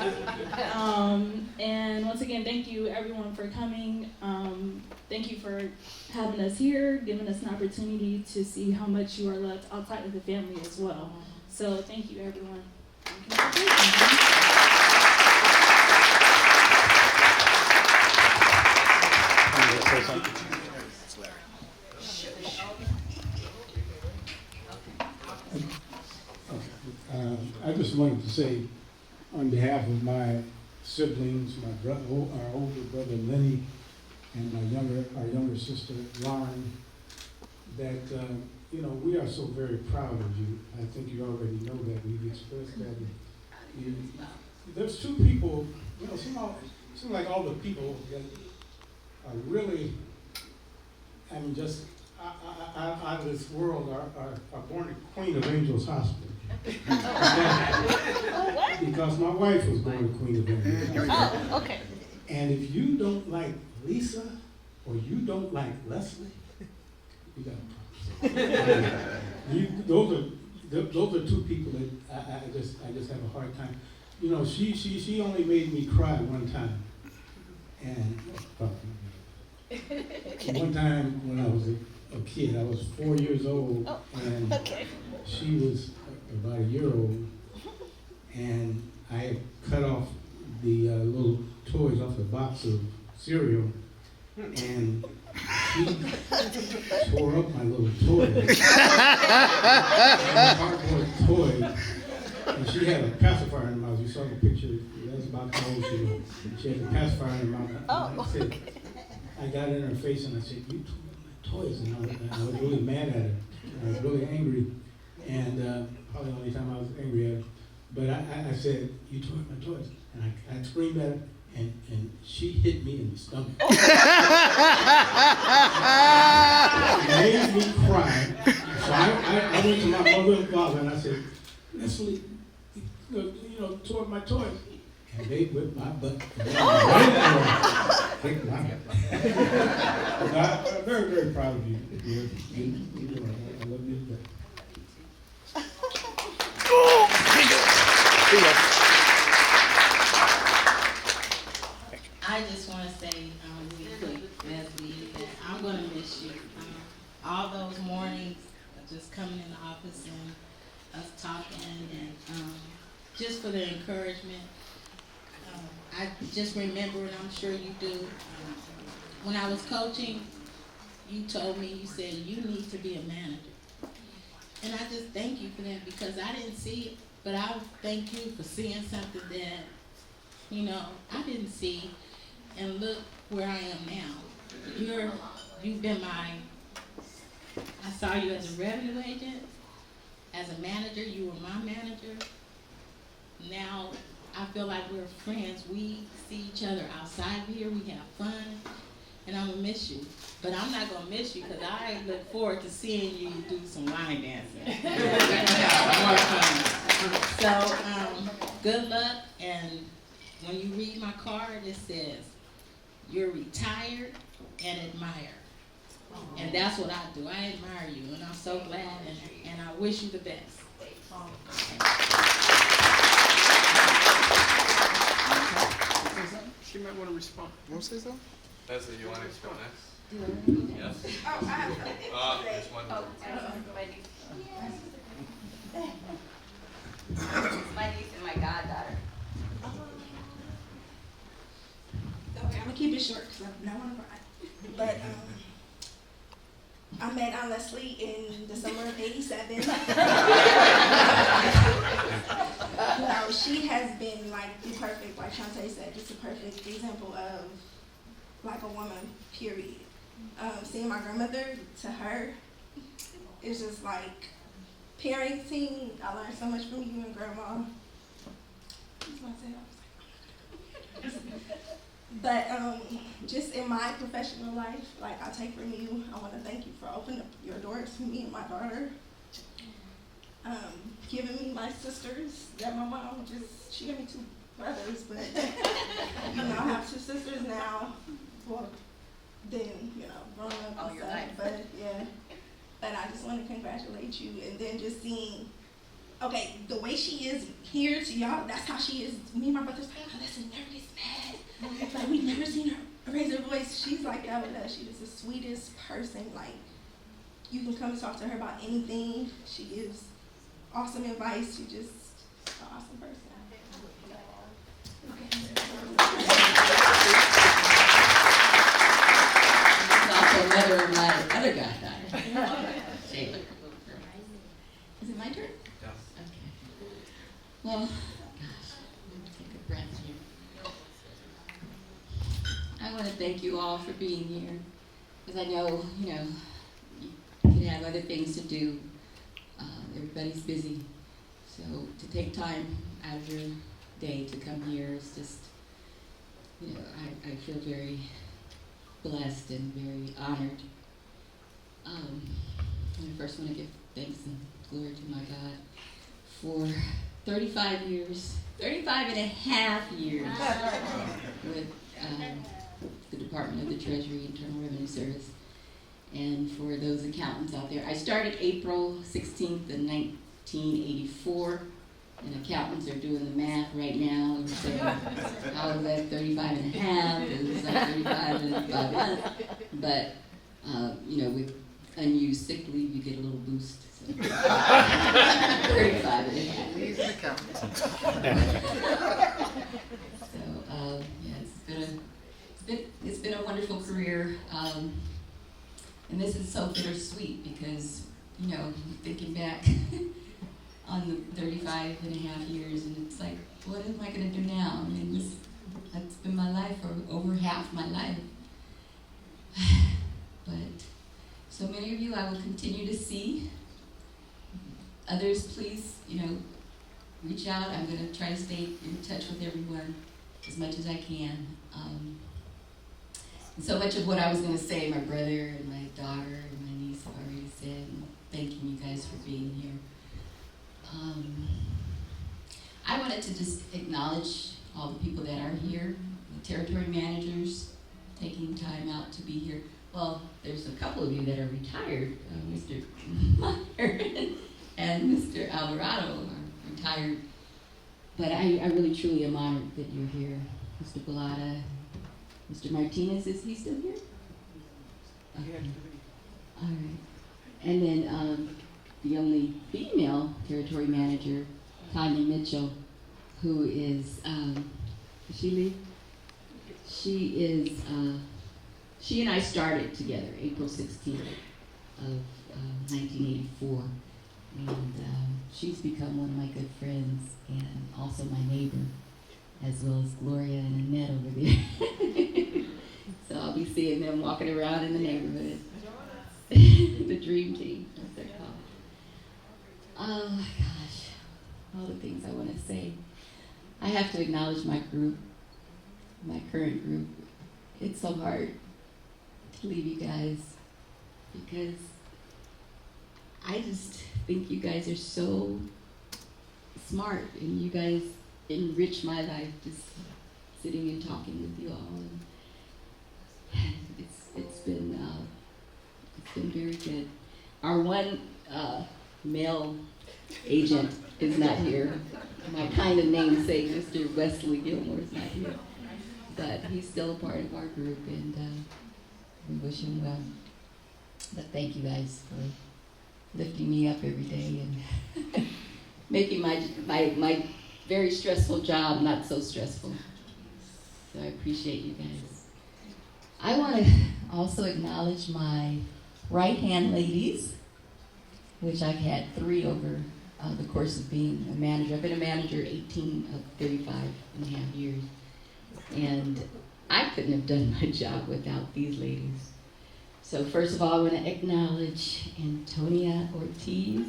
And once again, thank you everyone for coming. Thank you for having us here, giving us an opportunity to see how much you are loved outside of the family as well. So thank you everyone. I just wanted to say, on behalf of my siblings, our older brother Lenny, and our younger sister Lauren, that we are so very proud of you. I think you already know that. We've expressed that. There's two people. Seems like all the people that are really, just out of this world are born at Queen of Angels Hospital. Because my wife was born at Queen of Angels. Oh, okay. And if you don't like Lisa or you don't like Leslie, you got a problem. Those are two people that I just have a hard time. She only made me cry one time. And one time when I was a kid, I was 4 years old, and she was about a year old, and I had cut off the little toys off the box of cereal, and she tore up my little toy. My cardboard toy. And she had a pacifier in her mouth. You saw the picture. That's about how old she was. She had a pacifier in her mouth. I got in her face and I said, "You tore up my toys." And I was really mad at her. I was really angry. And probably the only time I was angry at her. But I said, "You tore up my toys." And I screamed at her. And she hit me in the stomach. It made me cry. So I went to my mother and father and I said, "Leslie, tore up my toys." And they whipped my butt. Kicked my butt. I'm very, very proud of you. I love you. I just want to say really quick, Leslie, that I'm going to miss you. All those mornings, just coming in the office and us talking, and just for the encouragement. I just remember, and I'm sure you do, when I was coaching, you told me, you said, you need to be a manager. And I just thank you for that, because I didn't see it, but I thank you for seeing something that, I didn't see. And look where I am now. You've been I saw you as a revenue agent, as a manager, you were my manager. Now I feel like we're friends. We see each other outside here, we have fun, and I'm gonna miss you. But I'm not gonna miss you because I look forward to seeing you do some line dancing. More fun. So good luck, and when you read my card, it says, "You're retired and admired." And that's what I do. I admire you, and I'm so glad, and I wish you the best. She might want to respond. You want to say something? Leslie, you want to respond next? Yes. There's one. My niece and my goddaughter. Okay, I'm gonna keep it short because I don't want to cry. But I met found Leslie in the summer of '87. She has been like the perfect, like Shantae said, just a perfect example of like a woman, period. Seeing my grandmother to her is just like parenting. I learned so much from you and Grandma. But just in my professional life, like I take from you, I want to thank you for opening up your doors for me and my daughter. Giving me my sisters that my mom she gave me 2 brothers, but I have 2 sisters now. Well, then, growing up and stuff, but yeah. But I just want to congratulate you, and then just seeing, okay, the way she is here to y'all, that's how she is. Me and my brothers like, Leslie never gets mad. Like, we've never seen her raise her voice. She's like that with us. She is the sweetest person. Like, you can come and talk to her about anything. She gives awesome advice. She's just an awesome person. She's also mother of my other goddaughter. Shayla. Is it my turn? Yes. Okay. Well, gosh, let me take a breath here. I want to thank you all for being here, because I know, you can have other things to do. Everybody's busy. So to take time out of your day to come here is just, I feel very blessed and very honored. I first want to give thanks and glory to my God for 35 and a half years with the Department of the Treasury, Internal Revenue Service. And for those accountants out there, I started April 16th of 1984, and accountants are doing the math right now and saying, how is that 35 and a half? It's like 35 and 5 months. But, with unused sick leave, you get a little boost. So 35 and a half. He's an accountant. So, it's been a wonderful career. And this is so bittersweet because, thinking back on the 35 and a half years, and it's like, what am I going to do now? I mean, that's been my life for over half my life. But so many of you I will continue to see. Others, please, reach out. I'm going to try to stay in touch with everyone as much as I can. And so much of what I was going to say, my brother and my daughter and my niece have already said, and thanking you guys for being here. I wanted to just acknowledge all the people that are here, the territory managers taking time out to be here. Well, there's a couple of you that are retired, Mr. Meyer and Mr. Alvarado are retired. But I really truly am honored that you're here. Mr. Bellata, Mr. Martinez, is he still here? Okay. All right. And then the only female territory manager, Tanya Mitchell, who is, did she leave? She and I started together April 16th of 1984. And she's become one of my good friends and also my neighbor, as well as Gloria and Annette over there. So I'll be seeing them walking around in the neighborhood. The dream team, as they're called. Oh my gosh, all the things I want to say. I have to acknowledge my group, my current group. It's so hard to leave you guys because I just think you guys are so smart and you guys enrich my life just sitting and talking with you all. And it's been very good. Our one male agent is not here. My kind of namesake, Mr. Wesley Gilmore, is not here. But he's still a part of our group, and we wish him well. But thank you guys for lifting me up every day and making my very stressful job not so stressful. So I appreciate you guys. I want to also acknowledge my right-hand ladies, which I've had 3 over the course of being a manager. I've been a manager 18 of 35 and a half years. And I couldn't have done my job without these ladies. So first of all, I want to acknowledge Antonia Ortiz.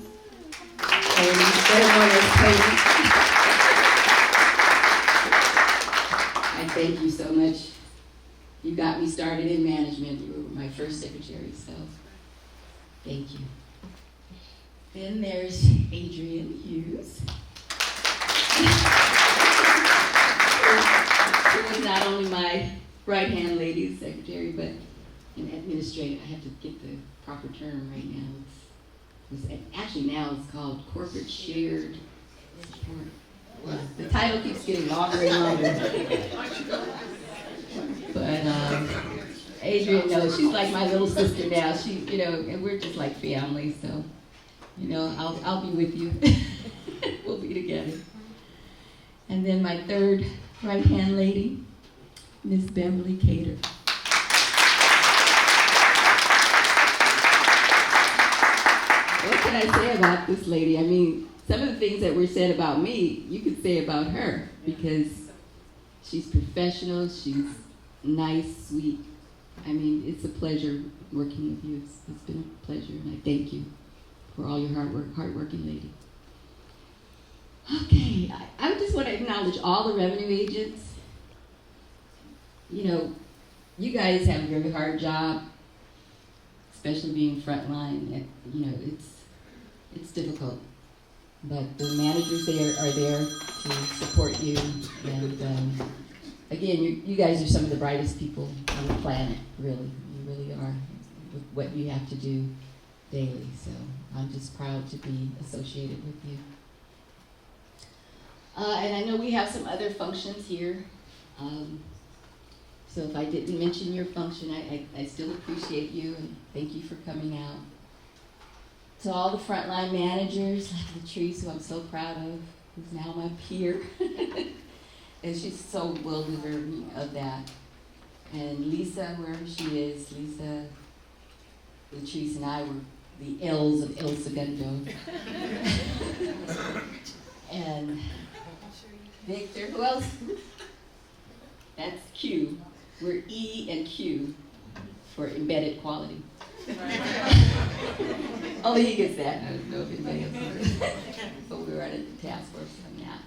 I thank you so much. You got me started in management. You were my first secretary, so thank you. Then there's Adrian Hughes. She was not only my right-hand lady secretary, but an administrator. I have to get the proper term right now. Actually now it's called corporate shared support. The title keeps getting longer and longer. But Adrian knows, she's like my little sister now. She, and we're just like family, so, I'll be with you. We'll be together. And then my third right-hand lady, Miss Beverly Cater. What can I say about this lady? I mean, some of the things that were said about me, you could say about her, because she's professional, she's nice, sweet. I mean, it's a pleasure working with you. It's been a pleasure, and I thank you for all your hardworking lady. Okay, I just want to acknowledge all the revenue agents. You guys have a very hard job, especially being frontline. It's difficult. But the managers there are there to support you. And again, you guys are some of the brightest people on the planet, really. You really are, with what you have to do daily. So I'm just proud to be associated with you. And I know we have some other functions here. So if I didn't mention your function, I still appreciate you and thank you for coming out. To all the frontline managers, like Latrice, who I'm so proud of, who's now my peer. And she's so well deserving of that. And Lisa, wherever she is, Lisa, Latrice, and I were the L's of El Segundo. And Victor, who else? That's Q. We're E and Q for embedded quality. Only he gets that. I don't know if anybody else does. But we're at the task force on that.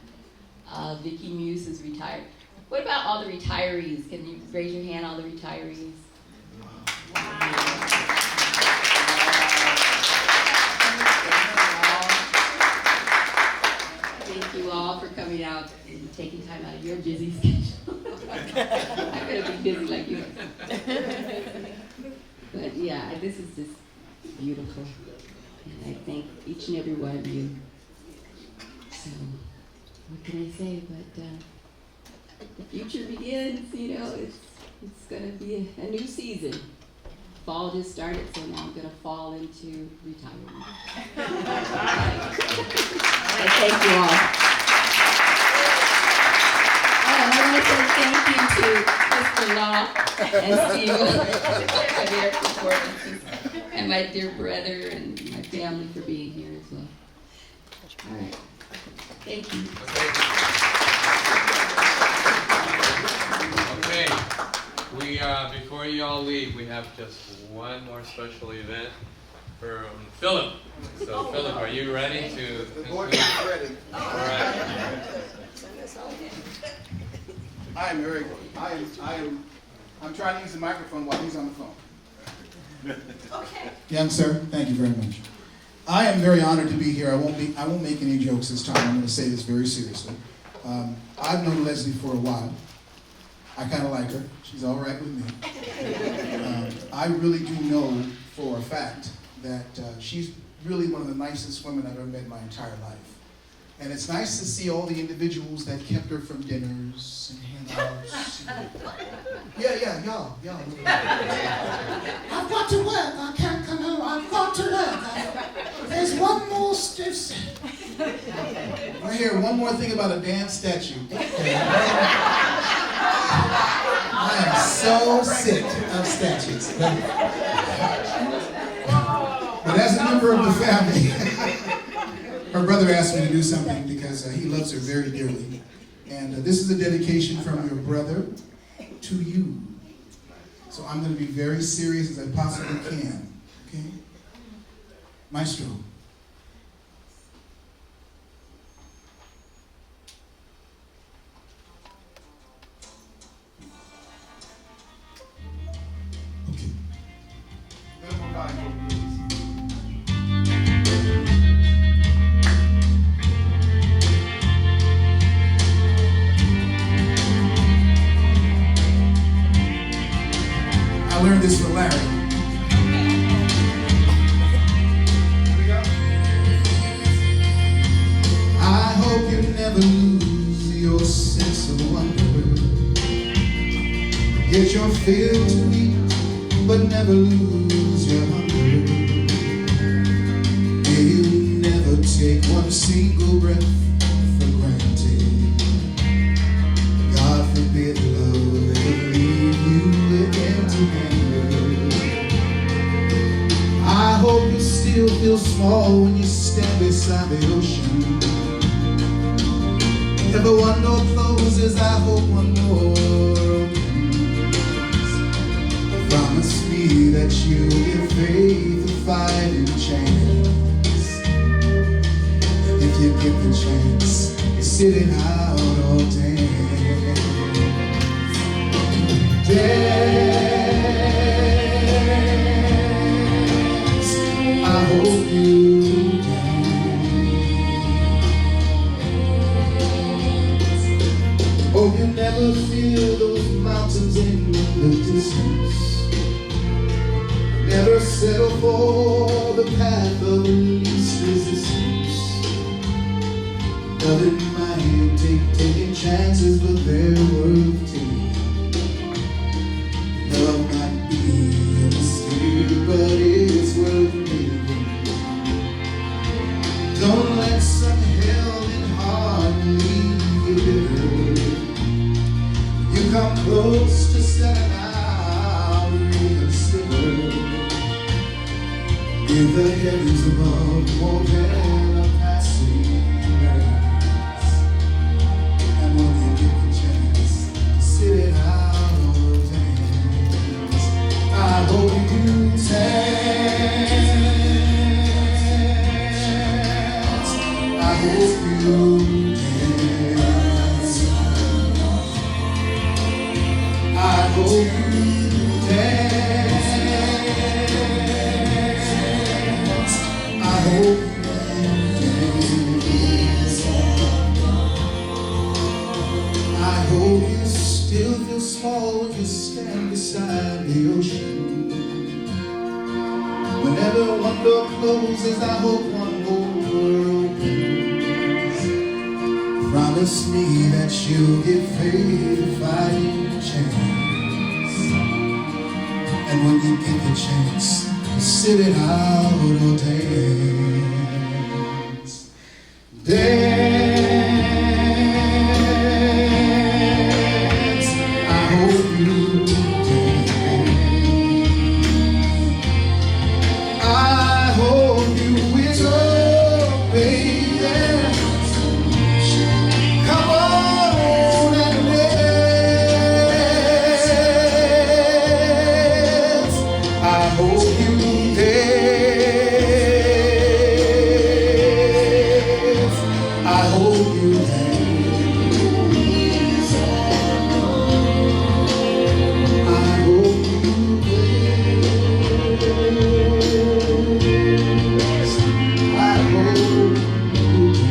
Vicky Muse is retired. What about all the retirees? Can you raise your hand, all the retirees? Thank you all for coming out and taking time out of your busy schedule. I'm going to be busy like you. But yeah, this is just beautiful. And I thank each and every one of you. So, what can I say? But the future begins, it's going to be a new season. Fall just started, so now I'm going to fall into retirement. So thank you all. And I want to say thank you to Mr. Law and Steve for their performances, and my dear brother and my family for being here as well. All right. Thank you. Okay. We before you all leave, we have just one more special event for Philip. So Philip, are you ready to? The board is ready. All right. I'm trying to use the microphone while he's on the phone. Okay. Young sir, thank you very much. I am very honored to be here. I won't make any jokes this time. I'm going to say this very seriously. I've known Leslie for a while. I kind of like her. She's all right with me. I really do know for a fact that she's really one of the nicest women I've ever met in my entire life. And it's nice to see all the individuals that kept her from dinners and handouts. Y'all. I've got to work. I can't come home. I've got to work. There's one more stiff. I hear one more thing about a dance statue. I am so sick of statues. as a member of the family, her brother asked me to do something because he loves her very dearly. And this is a dedication from your brother to you. So I'm going to be very serious as I possibly can. Okay? Maestro. I learned this from Larry. I hope you never lose your sense of wonder. Get your fill to eat, but never lose your hunger. May you never take one single breath for granted. God forbid love ever leave you empty-handed. I hope you still feel small when you stand beside the ocean. Never one door closes, I hope one more opens. Promise me that you'll give faith a fighting chance. If you get the chance, you're sitting out all day. Dance, I hope you hope you never feel those mountains in the distance. Never settle for the path of least resistance. Love in mind, taking chances, but they're worth taking. Love might be a mistake, but it's worth making. Don't let some hell in heart leave you bitter. You come close to setting out and reconsider. Give the heavens above more than a passing glance. And when you get the chance to sit it out or dance, I hope you dance. I hope you dance. I hope you dance. I hope you dance. I hope you still feel small when you stand beside the ocean. Whenever one door closes, I hope one more opens. Promise me that you'll give faith a fighting chance. And when you get the chance, you sit it out or dance. Dance, I hope you dance. I hope you wiggle, baby. Come on and dance. I hope you dance. I hope you dance. I hope you dance. I hope you dance.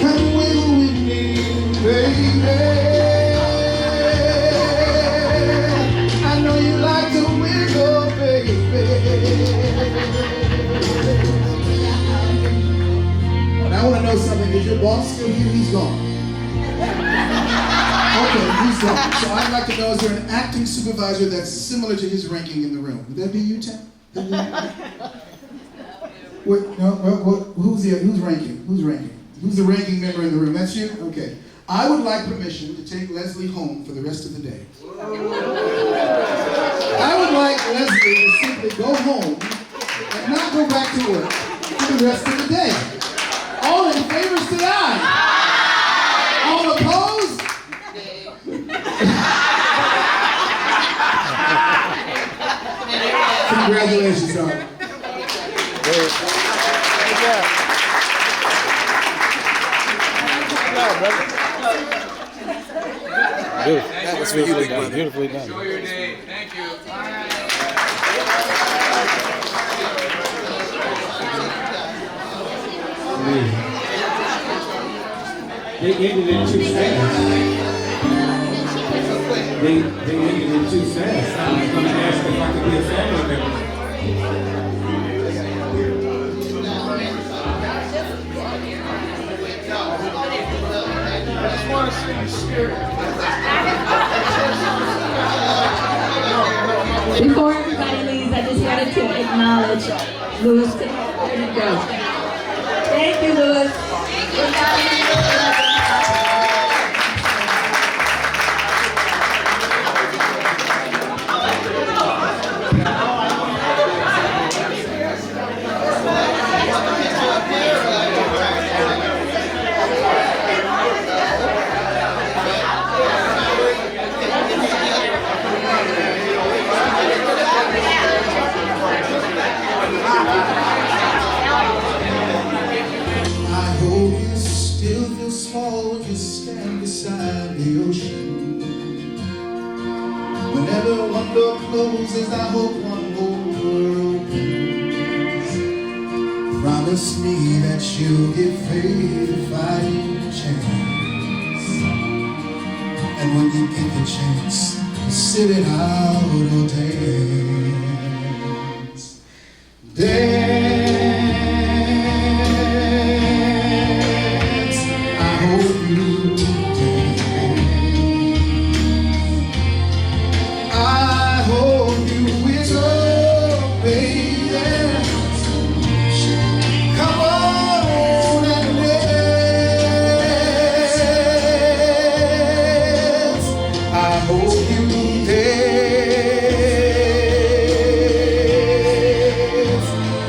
Come wiggle with me, baby. I know you like to wiggle, baby. And I want to know something. Is your boss still here? He's gone. Okay, he's gone. So I'd like to know, is there an acting supervisor that's similar to his ranking in the room? Would that be you, Tim? Wait, no, who's ranking? Who's ranking? Who's the ranking member in the room? That's you? Okay. I would like permission to take Leslie home for the rest of the day. I would like Leslie to simply go home and not go back to work for the rest of the day. All in favor, say aye. All opposed? Congratulations, darling. That was beautifully done. Beautifully done. Enjoy your day. Thank you. They ended it too fast. They ended it too fast. I was going to ask if I could be a family member. I just want to see the spirit. Before everybody leaves, I just wanted to acknowledge Louis. There you go. Thank you, Louis. I hope you still feel small when you stand beside the ocean. Whenever one door closes, I hope one more opens. Promise me that you'll give faith a fighting chance. And when you get the chance, sit it out or dance. Dance. I hope you dance. I hope you wiggle, baby. Come on and dance. I hope you dance.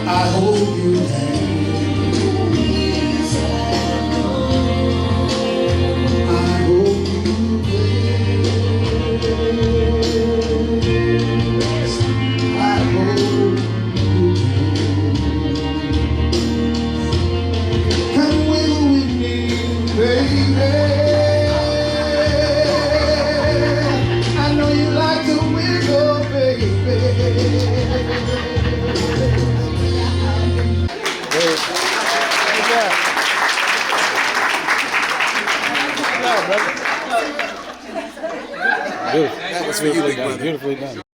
I hope you dance. I hope you dance. I hope you dance. Come wiggle with me, baby. I know you like to wiggle, baby. That was beautifully done. Beautifully done.